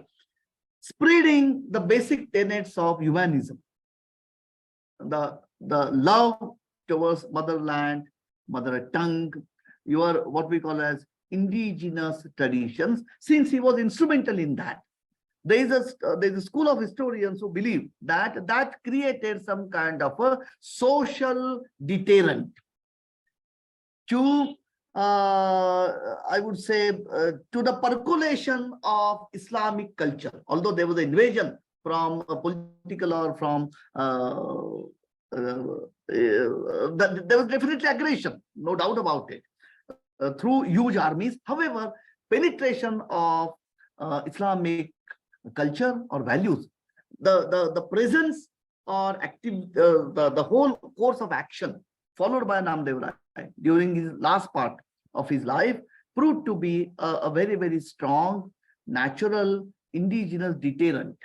spreading the basic tenets of humanism, the love towards motherland, mother tongue, what we call as indigenous traditions. Since he was instrumental in that, there's a school of historians who believe that created some kind of a social deterrent to, I would say, to the percolation of Islamic culture. Although there was an invasion from a political or from there was definitely aggression, no doubt about it, through huge armies. However, penetration of Islamic culture or values, the presence or active, the whole course of action followed by Namdev Rai during his last part of his life proved to be a very, very strong, natural, indigenous deterrent,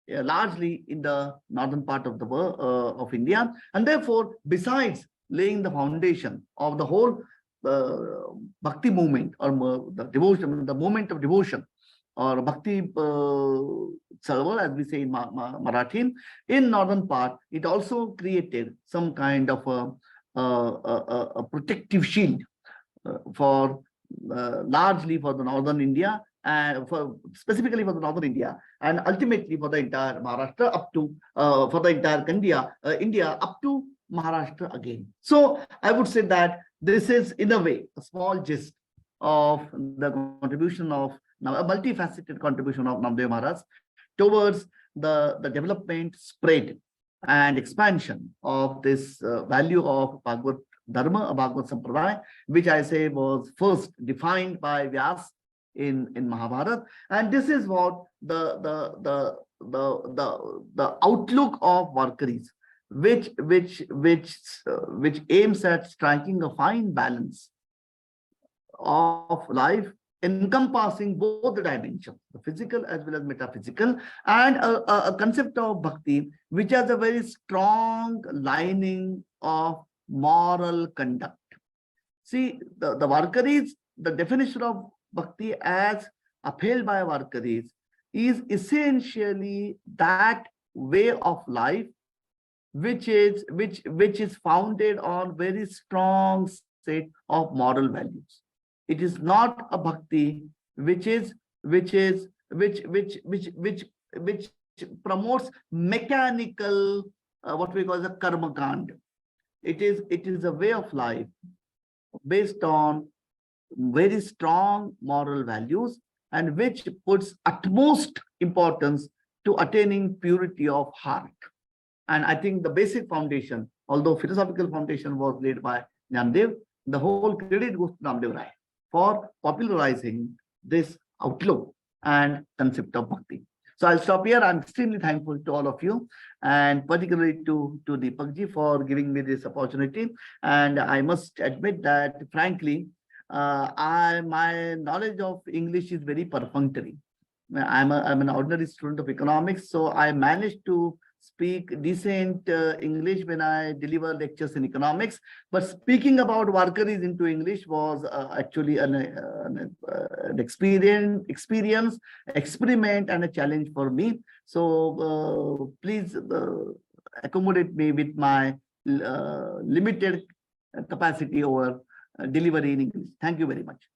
largely in the northern part of the world, of India. And therefore, besides laying the foundation of the whole Bhakti movement, or the devotion, the movement of devotion, or Bhakti server, as we say in Marathi, in northern part, it also created some kind of a protective shield for largely for the northern India, and specifically for the northern India, and ultimately for the entire Maharashtra up to for the entire India up to Maharashtra again. So I would say that this is in a way a small gist of the contribution of a multifaceted contribution of Namdev Maharaj towards the development, spread, and expansion of this value of Bhagavad Dharma, Bhagavad Sampradaya, which I say was first defined by Vyas in Mahabharata. And this is what the outlook of Varkaris, which aims at striking a fine balance of life, encompassing both the dimensions, the physical as well as metaphysical, and a concept of bhakti which has a very strong lining of moral conduct. See, the Varkaris, the definition of bhakti as upheld by Varkaris is essentially that way of life which is founded on very strong set of moral values. It is not a bhakti which promotes mechanical what we call the karma kand. It is a way of life based on very strong moral values, and which puts utmost importance to attaining purity of heart. And I think the basic foundation, although philosophical foundation was laid by Nyandev, the whole credit goes to Namdev Rai for popularizing this outlook and concept of bhakti. So I'll stop here. I'm extremely thankful to all of you, and particularly to Deepak ji for giving me this opportunity. And I must admit that, frankly, my knowledge of English is very perfunctory. I'm an ordinary student of economics, so I managed to speak decent English when I deliver lectures in economics. But speaking about Varkaris into English was actually an experiment, and a challenge for me. So please accommodate me with my limited capacity over delivery in English. Thank you very much.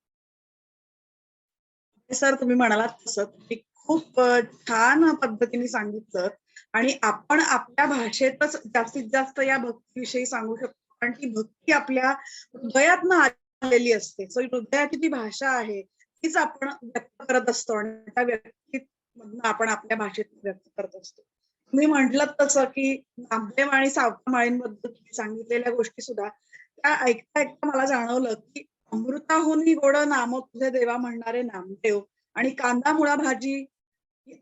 Sir, तुम्ही म्हणालात तसं तुम्ही खूप छान पद्धतीने सांगितलं, आणि आपण आपल्या भाषेतच जास्तीत जास्त या भक्तीविषयी सांगू शकतो, कारण ती भक्ती आपल्या हृदयातनं आलेली असते. सो हृदयाची ती भाषा आहे तीच आपण व्यक्त करत असतो, आणि त्या व्यक्तीमधनं आपण आपल्या भाषेत व्यक्त करत असतो. तुम्ही म्हटलं तसं की नामदेव आणि सावता माळींबद्दल तुम्ही सांगितलेल्या गोष्टी सुद्धा त्या ऐकता ऐकता मला जाणवलं की अमृताहूनही गोड नाम तुझे देवा म्हणणारे नामदेव, आणि कांदा मुळा भाजी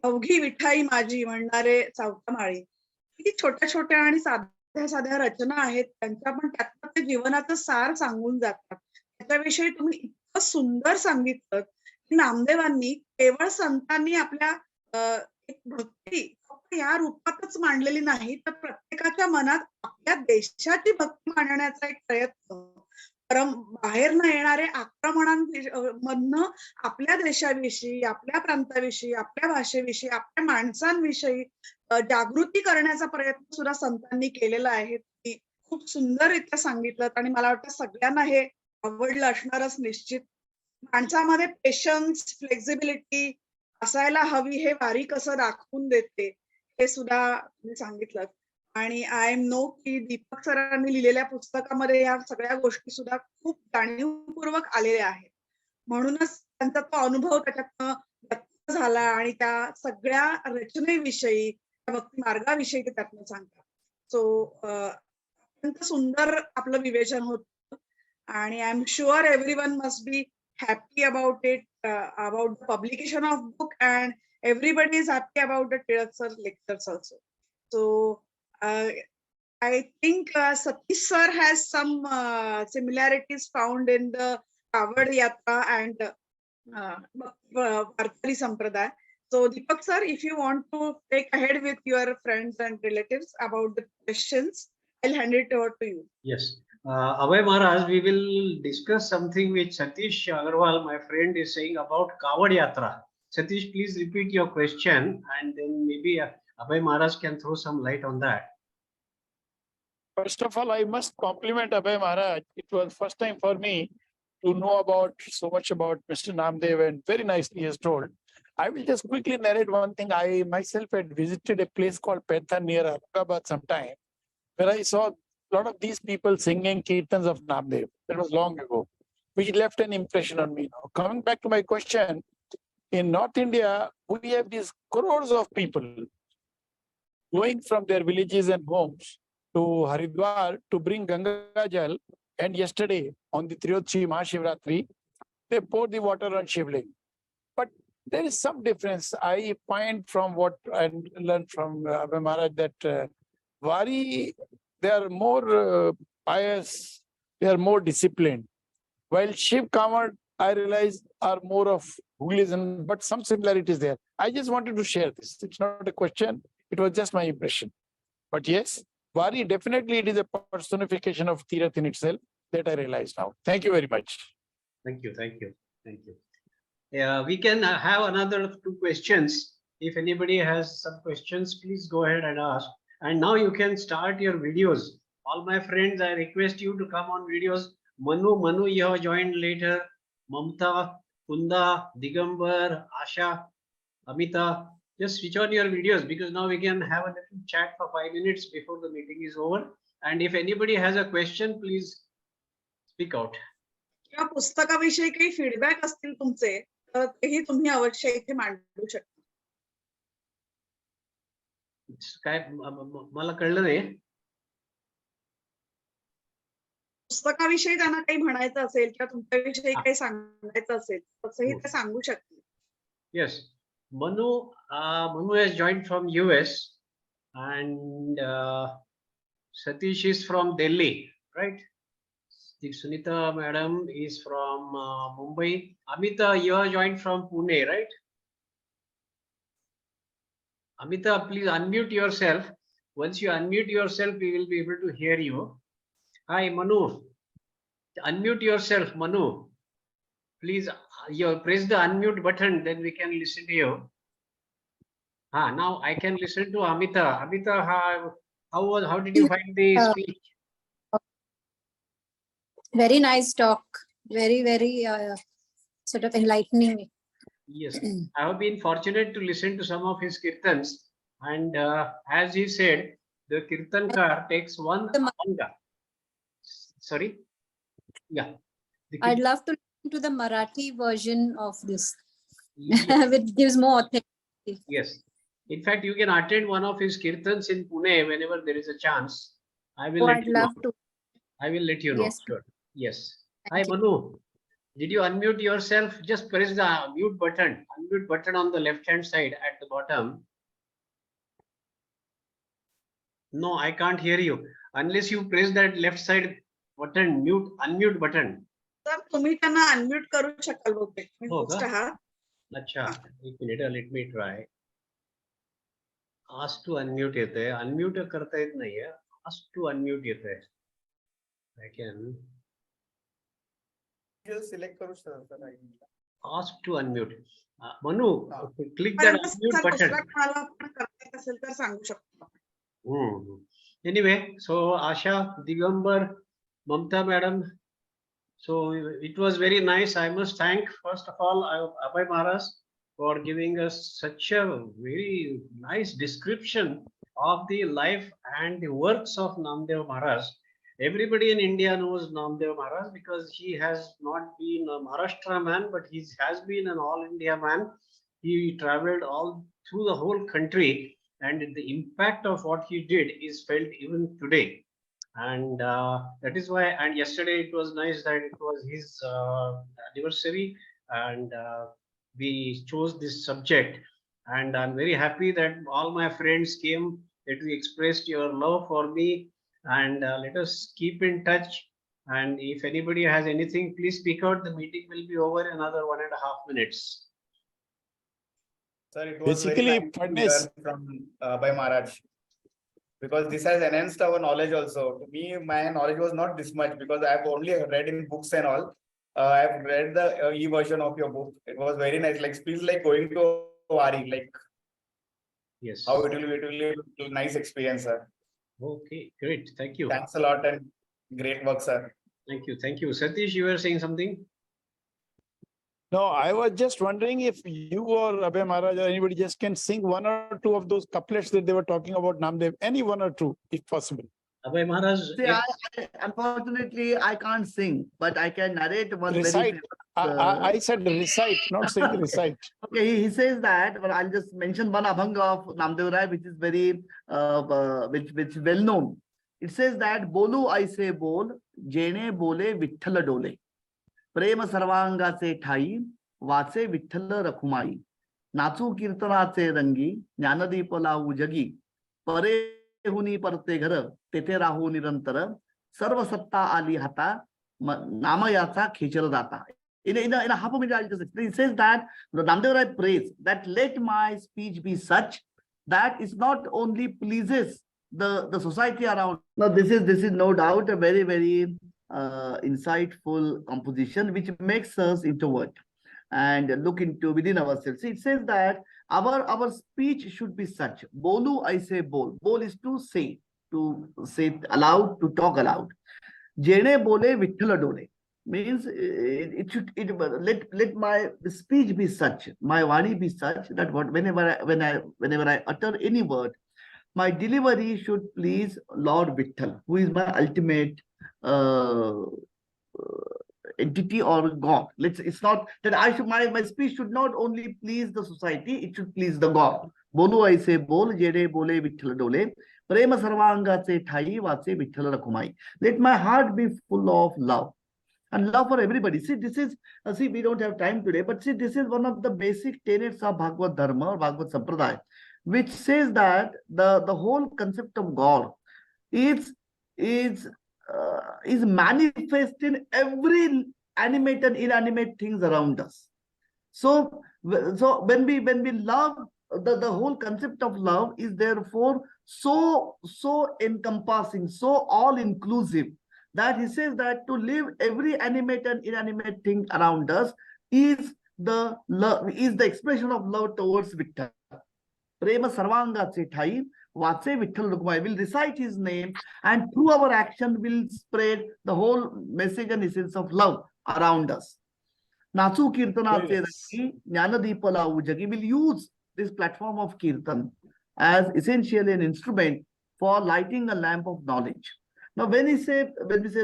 अवघी विठाई माझी म्हणणारे सावता माळी, किती छोट्या छोट्या आणि साध्या साध्या रचना आहेत, त्यांच्या पण त्यातनं ते जीवनाचं सार सांगून जातात. त्याच्याविषयी तुम्ही इतकं सुंदर सांगितलं की नामदेवांनी केवळ संतांनी आपल्या एक भक्ती फक्त या रूपातच मांडलेली नाही, तर प्रत्येकाच्या मनात आपल्या देशाची भक्ती मांडण्याचा एक प्रयत्न, बाहेर न येणारे आक्रमणांमधनं आपल्या देशाविषयी, आपल्या प्रांताविषयी, आपल्या भाषेविषयी, आपल्या माणसांविषयी जागृती करण्याचा प्रयत्न सुद्धा संतांनी केलेला आहे. खूप सुंदररित्या सांगितलं आणि मला वाटतं सगळ्यांना हे आवडलं असणारच निश्चित. माणसामध्ये पेशन्स, फ्लेक्झिबिलिटी असायला हवी, हे वारी कसं दाखवून देते हे सुद्धा तुम्ही सांगितलं. आणि आय एम नो की दीपक सरांनी लिहिलेल्या पुस्तकामध्ये या सगळ्या गोष्टी सुद्धा खूप जाणीवपूर्वक आलेल्या आहेत. म्हणूनच त्यांचा तो अनुभव त्याच्यातनं व्यक्त झाला आणि त्या सगळ्या रचनेविषयी, त्या भक्ती मार्गाविषयी ते त्यातनं सांगतात. सो अत्यंत सुंदर आपलं विवेचन होतं आणि I am sure everyone must be happy about it, about the publication of book, and everybody is happy about the Tilak sir lectures also. So I think Satish sir has some similarities found in the Kavad Yatra and Varkari Sampradaya. So Deepak sir, if you want to take ahead with your friends and relatives about the questions, I'll hand it over to you. Yes. Abhay Maharaj, we will discuss something which Satish Agarwal, my friend, is saying about Kavad Yatra. Satish, please repeat your question and then maybe Abhay Maharaj can throw some light on that. First of all, I must compliment Abhay Maharaj. It was first time for me to know about so much about Mr. Namdev, and very nicely he has told. I will just quickly narrate one thing. I myself had visited a place called Petha near Aurangabad sometime, where I saw a lot of these people singing kirtans of Namdev. That was long ago, which left an impression on me. Now, coming back to my question, in North India, we have these crores of people going from their villages and homes to Haridwar to bring Ganga Jal. And yesterday, on the Triyodshi Mahashivratri, they poured the water on Shivling. But there is some difference. I find from what I learned from Abhay Maharaj that Wari, they are more pious, they are more disciplined. While Shiv Kamad, I realize, are more of hooliganism, but some similarities there. I just wanted to share this. It's not a question, it was just my impression. But yes, Wari, definitely it is a personification of Tirath in itself, that I realize now. Thank you very much. Thank you, thank you, thank you. We can have another 2 questions. If anybody has some questions, please go ahead and ask. And now you can start your videos. All my friends, I request you to come on videos. Manu, you have joined later. Mamta, Kunda, Digambar, Asha, Amita, just switch on your videos because now we can have a little chat for 5 minutes before the meeting is over. And if anybody has a question, please speak out. किंवा पुस्तकाविषयी काही feedback असतील तुमचे तर तेही तुम्ही अवश्य इथे मांडू शकता. काय मला कळलं नाही. पुस्तकाविषयी त्यांना काही म्हणायचं असेल किंवा तुमच्याविषयी काही सांगायचं असेल तसंही ते सांगू शकतील. Yes, Manu has joined from US and Satish is from Delhi, right? Sunita madam is from Mumbai. Amita, you are joined from Pune, right? Amita, please unmute yourself. Once you unmute yourself, we will be able to hear you. Hi, Manu. Unmute yourself, Manu. Please, you press the unmute button, then we can listen to you. Now I can listen to Amita. Amita, how did you find the speech? Very nice talk. Very sort of enlightening. Yes, I have been fortunate to listen to some of his kirtans, and as he said, the kirtankar takes one anga. Sorry, yeah. I'd love to listen to the Marathi version of this, Yes. which gives more authenticity. Yes, in fact, you can attend one of his kirtans in Pune whenever there is a chance. I will let I'd you love know. to. I will let you know. Yes. Sure. Yes. Thank Hi, you. Manu. Did you unmute yourself? Just press the mute button. Unmute button on the left-hand side at the bottom. No, I can't hear you. Unless you press that left side button, unmute button. तर तुम्ही त्यांना unmute करू शकाल बहुतेक. तुम्ही हो host का? आहात. अच्छा, एक minute, let me try. Ask to unmute येते, unmute करता येत नाहीये. Ask to unmute येते. I can सिलेक्ट करू शकता. ask to unmute. Manu, click that परंतु unmute जर button. दुसऱ्या कोणाला पण करता येत असेल तर सांगू शकतो. Anyway, so Asha, Digambar, Mamta madam. So it was very nice. I must thank first of all Abhay Maharaj for giving us such a very nice description of the life and the works of Namdev Maharaj. Everybody in India knows Namdev Maharaj because he has not been a Maharashtra man, but he has been an all India man. He traveled all through the whole country, and the impact of what he did is felt even today. And that is why, and yesterday it was nice that it was his anniversary, and we chose this subject. And I'm very happy that all my friends came, that you expressed your love for me, and let us keep in touch. And if anybody has anything, please speak out. The meeting will be over in another 1.5 minutes. Sir, it was Basically, very nice to Phadnis- learn from Abhay Maharaj, because this has enhanced our knowledge also. To me, my knowledge was not this much because I've only read in books and all. I've read the e-version of your book. It was very nice. Like, feels like going to a Wari, like Yes. how it will be a nice experience, sir. Okay, great. Thank you. Thanks a lot and great work, sir. Thank you. Thank you. Satish, you were saying something? No, I was just wondering if you or Abhay Maharaj or anybody just can sing one or two of those couplets that they were talking about Namdev, any one or two, if possible. Abhay Maharaj, See, unfortunately, I can't sing, but I can narrate one Recite. very I said recite, not sing, Okay. recite. Okay, he says that, but I'll just mention one abhanga of Namdev Rai, which is very, which well known. It says that, Bolu I say bol, jene bole vithala dole. Prema sarvanga se thai, vache vithala rakhumai. Nachu kirtana se rangi, ज्ञानदीपला उजगी. परे हुनी परते घर, तेथे राहू निरंतर. सर्व सत्ता आली हाता, नामयाचा खेचर दाता. In a half a minute, I'll just explain. It says that the Namdev Rai prays that let my speech be such that it not only pleases the society around. Now, this is no doubt a very, very insightful composition which makes us introvert and look into within ourselves. It says that our speech should be such. Bolu, I say bol. Bol is to say aloud, to talk aloud. Jene bole vithala dole. Means let my speech be such, my vani be such that whenever I utter any word, my delivery should please Lord Vitthal, who is my ultimate entity or God. It's not that my speech should not only please the society, it should please the God. Bolu I say bol, jede bole Vitthal dole. Prema sarvanga se thai vache Vitthal rakhumai. Let my heart be full of love. And love for everybody. See, this is, we don't have time today, but see, this is one of the basic tenets of Bhagavad Dharma or Bhagavad Sampradaya, which says that the whole concept of God is manifest in every animate and inanimate things around us. So when we love, the whole concept of love is therefore so encompassing, so all-inclusive, that he says that to live every animate and inanimate thing around us is the expression of love towards Vitthal. Prema sarvanga se thai, vache Vitthal Rukmai. Will recite his name, and through our action will spread the whole message and essence of love around us. Nachu kirtana se rangi, jnanadipala ujagi. Will use this platform of kirtan as essentially an instrument for lighting a lamp of knowledge. Now, when we say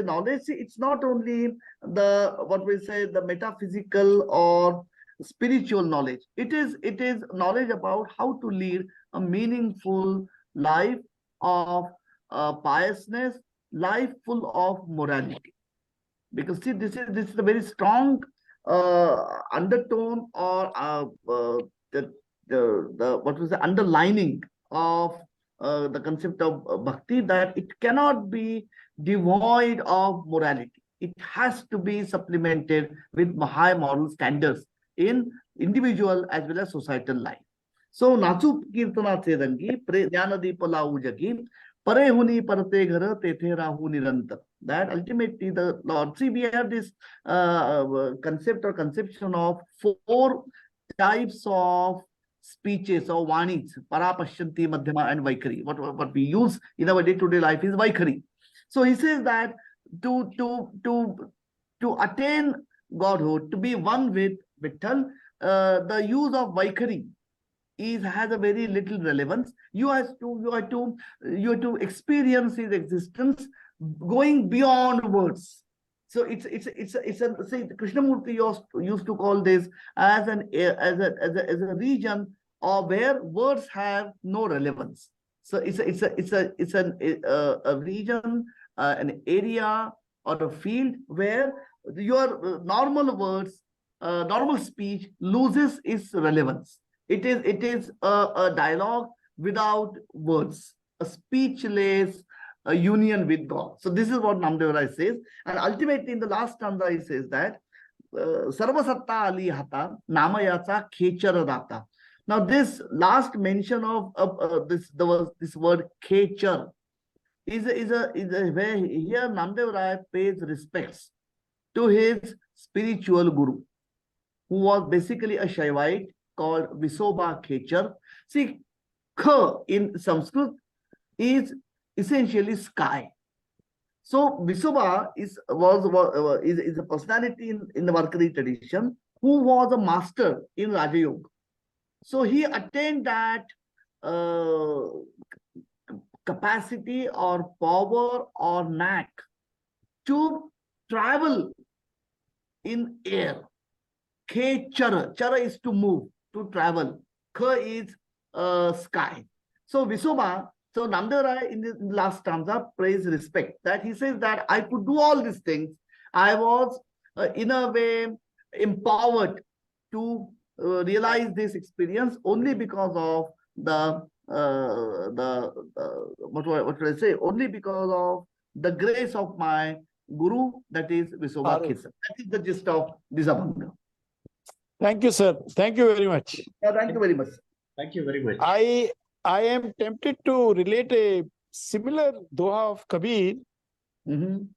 knowledge, it's not only the metaphysical or spiritual knowledge. It is knowledge about how to lead a meaningful life of piousness, life full of morality. Because see, this is a very strong undertone or the underlining of the concept of bhakti, that it cannot be devoid of morality. It has to be supplemented with high moral standards in individual as well as societal life. So नाचू कीर्तनाचे रंगी ज्ञानदीप लावू जगी परे हुनी परते घर तेथे राहू निरंतर. That ultimately the Lord, see, we have this concept or conception of 4 types of speeches or vanis, para, pashyanti, madhyama, and vaikhari. What we use in our day-to-day life is vaikhari. So he says that to attain godhood, to be one with Vitthal, the use of vaikhari has a very little relevance. You have to experience his existence going beyond words. So it's say Krishnamurti used to call this as a region of where words have no relevance. So it's a region, an area or a field where your normal words, normal speech loses its relevance. It is a dialogue without words, a speechless union with God. So this is what Namdev Maharaj says. And ultimately in the last stanza he says that Sarvasatta Ali Hata Namayacha Khechara Data. Now this last mention of this word Khechar is where here Namdev Maharaj pays respects to his spiritual guru, who was basically a Shaivite called Visoba Khechar. See, Kha in Sanskrit is essentially sky. So Visoba is a personality in the Varkari tradition who was a master in Raja Yoga. So he attained that capacity or power or knack to travel in air. Khechara, chara is to move, to travel. Kha is sky. So Visoba, so Namdev Maharaj in the last stanza praise respect, that he says that I could do all these things. I was in a way empowered to realize this experience only because of what should I say? Only because of the grace of my guru, that is Visoba Khechar. That is the gist of this Abhanga. Thank you, sir. Thank you very much. Thank you very much. Thank you very much. I am tempted to relate a similar doha of Kabir,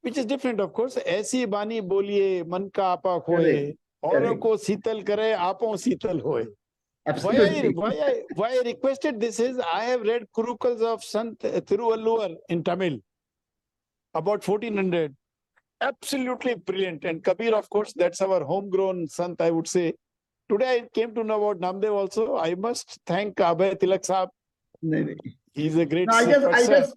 which is different, of course. ऐसी बानी बोलिए मन का आपा खोए, औरों को शीतल करे आपों शीतल होए. Why I requested this is I have read Kurukkals of Sant Thiruvalluvar in Tamil about 1400. Absolutely brilliant. And Kabir, of course, that's our homegrown Sant, I would say. Today I came to know about Namdev also. I must thank Abhay Tilak Saab. He's a great person.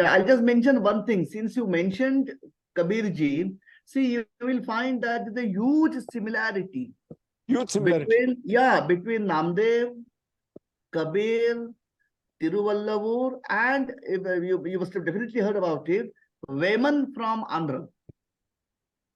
I'll just mention one thing. Since you mentioned Kabir ji, see, you will find that there's a huge similarity. Between Namdev, Kabir, Tiruvallavur, and you must have definitely heard about it, Veman from Andhra.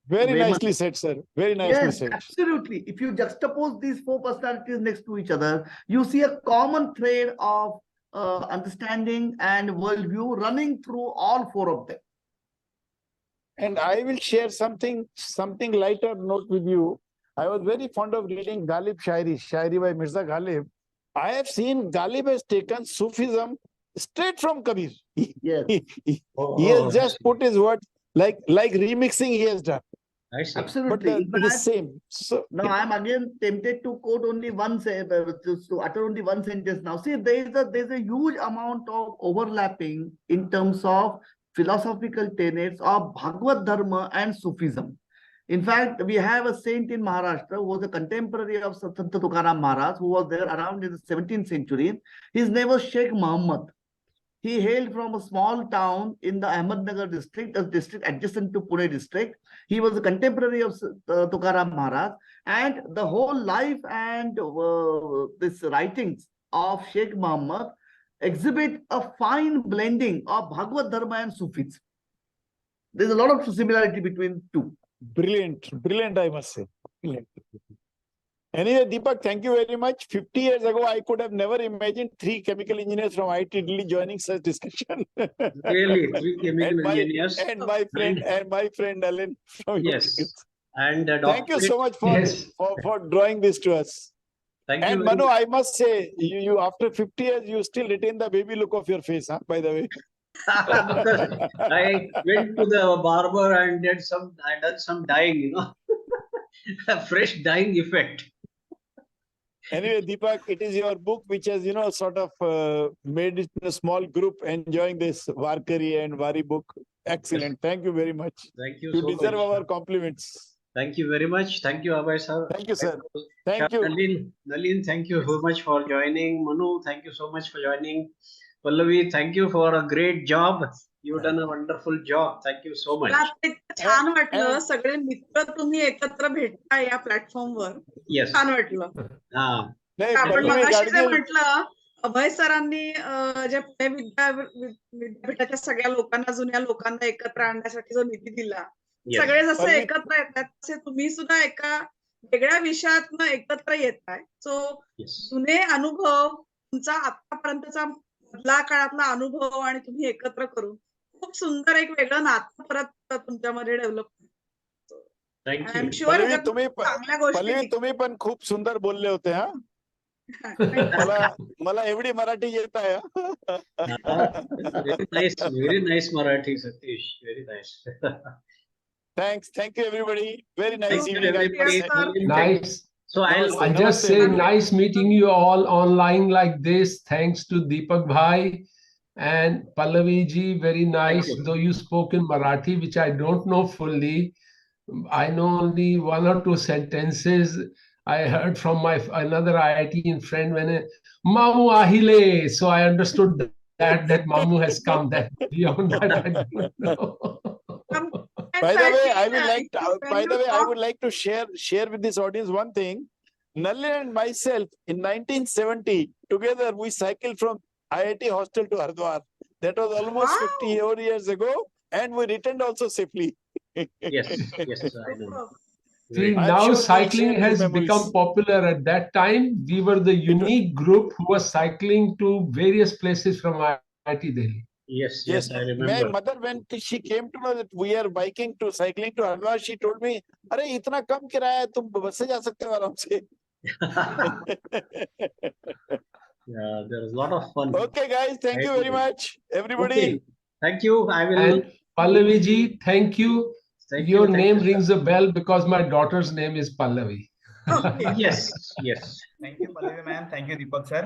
Very nicely said, sir. Very nicely said. Absolutely. If you juxtapose these 4 personalities next to each other, you see a common thread of understanding and worldview running through all 4 of them. And I will share something lighter note with you. I was very fond of reading Ghalib Shairi by Mirza Ghalib. I have seen Ghalib has taken Sufism straight from Kabir. Yes. He has just put his words, like remixing he has done. Absolutely. But it is same. So now I am again tempted to quote only one to utter only one sentence now. See, there's a huge amount of overlapping in terms of philosophical tenets of Bhagavad Dharma and Sufism. In fact, we have a saint in Maharashtra who was a contemporary of Sant Maharaj, who was there around in the 17th century. His name was Sheikh Muhammad. He hailed from a small town in the Ahmednagar district, a district adjacent to Pune district. He was a contemporary of Tukaram Maharaj, and the whole life and this writings of Sheikh Muhammad exhibit a fine blending of Bhagavad Dharma and Sufis. There's a lot of similarity between two. Brilliant, I must say. Brilliant. Anyway, Deepak, thank you very much. 50 years ago, I could have never imagined 3 chemical engineers from IIT Delhi joining such discussion. Really, 3 chemical engineers. And my friend Alan from Yes. And Thank you so much Yes. for drawing this to us. Thank And you. Manu, I must say, you after 50 years, you still retain the baby look of your face, huh? By the way. Because I went to the barber and I done some dyeing, you know, a fresh dyeing effect. Anyway, Deepak, it is your book which has, sort of made it a small group enjoying this Varkari and Wari book. Excellent. Thank you very much. Thank you You so deserve much. our compliments. Thank you very much. Thank you, Abhay sir. Thank you, sir. Thank you. Nalin, thank you so much for joining. Manu, thank you so much for joining. Pallavi, thank you for a great job. You've done a wonderful job. Thank you so much. मला आता इतकं छान वाटलं and- सगळे मित्र तुम्ही एकत्र भेटता या प्लॅटफॉर्मवर Yes. छान वाटलं Ah, नाही, आपण Pallavi, मगाशी जे Gadgil, म्हटलं अभय सरांनी जे पुणे विद्यापीठाच्या सगळ्या लोकांना जुन्या लोकांना एकत्र आणण्यासाठी जो निधी दिला yes. सगळे जसे पल्लवी- एकत्र येतात तसे तुम्ही सुद्धा एका वेगळ्या विषयातनं एकत्र येताय सो Yes. जुने अनुभव तुमचा आतापर्यंतचा मधला काळातला अनुभव आणि तुम्ही एकत्र करून खूप सुंदर एक वेगळं नातं परत तुमच्यामध्ये develop Thank I am you. Sure Pallavi, तुम्ही चांगल्या पल्लवी, गोष्टी तुम्ही पण खूप सुंदर बोलले होते, हा. मला एवढी मराठी येत आहे, Very nice Marathi, Satish. Very nice. Thanks. Thank you, everybody. Very nice Thank you, evening. everybody. Yes, Nice. So I'll I just say Namaste. nice meeting you all online like this. Thanks to Deepak Bhai and Pallavi ji. Very nice. you. Though you spoke in Marathi, which I don't know fully. I know only 1 or 2 sentences. I heard from my another IIT friend when Mamu Ahile. So I understood that Mamu has come. That beyond that I don't know. By the way, I would like to share with this audience one thing. Nalin and myself in 1970, together we cycled from IIT hostel to Hardwar. That was almost Wow. 50 years ago, and we returned also safely. Yes, yes, I know. See, Great. I'm now sure we'll cycling share these has become memories. popular. At that time, we were the unique group who was cycling to various places from IIT Delhi. Yes, yes, I My remember. mother, when she came to know that we are cycling to Hardwar, she told me, "अरे इतना कम किराया है, तुम बस से जा सकते हो आराम से." Yeah, there is a lot of fun. Okay, guys, thank you very much, everybody. Okay. Thank you. I will. And Pallavi ji, thank you. Thank Your you. Thank name you, sir. rings a bell because my daughter's name is Pallavi. Okay. Yes, yes. Thank you, Pallavi ma'am. Thank you, Deepak sir.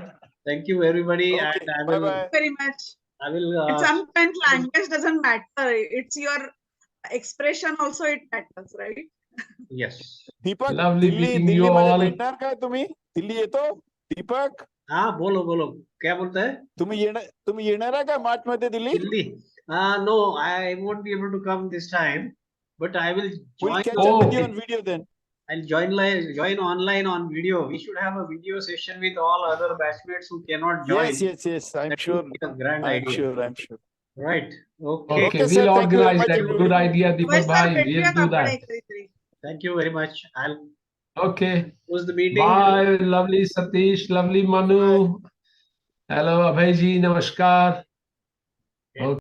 Thank you, everybody. Okay, And I will. bye-bye. Very much. I will. Sometimes language doesn't matter. It's your expression also it matters, right? Yes. Deepak, Lovely Delhi meeting you दिल्लीमध्ये all. भेटणार काय तुम्ही? दिल्ली येतो? दीपक, हाँ बोलो बोलो क्या बोलता है तुम्ही येणार आहे का मार्च मध्ये Delhi? Hindi? No, I won't be able to come this time, but I will We'll join. catch up with you Oh. on video then. I'll join online on video. We should have a video session with all other batchmates who cannot join. Yes. I'm That sure. would be a grand I'm idea. sure. Right. Okay. Okay, Okay, we'll sir. Thank you very organize much, that. everybody. Good idea, Abhay Deepak sir, Bhai. We'll भेटूयात do आपण that. एकतरी. Thank you very much. I'll Okay. close the meeting. Bye. Lovely Satish. Lovely Manu. Hello, Abhay ji. Namaskar.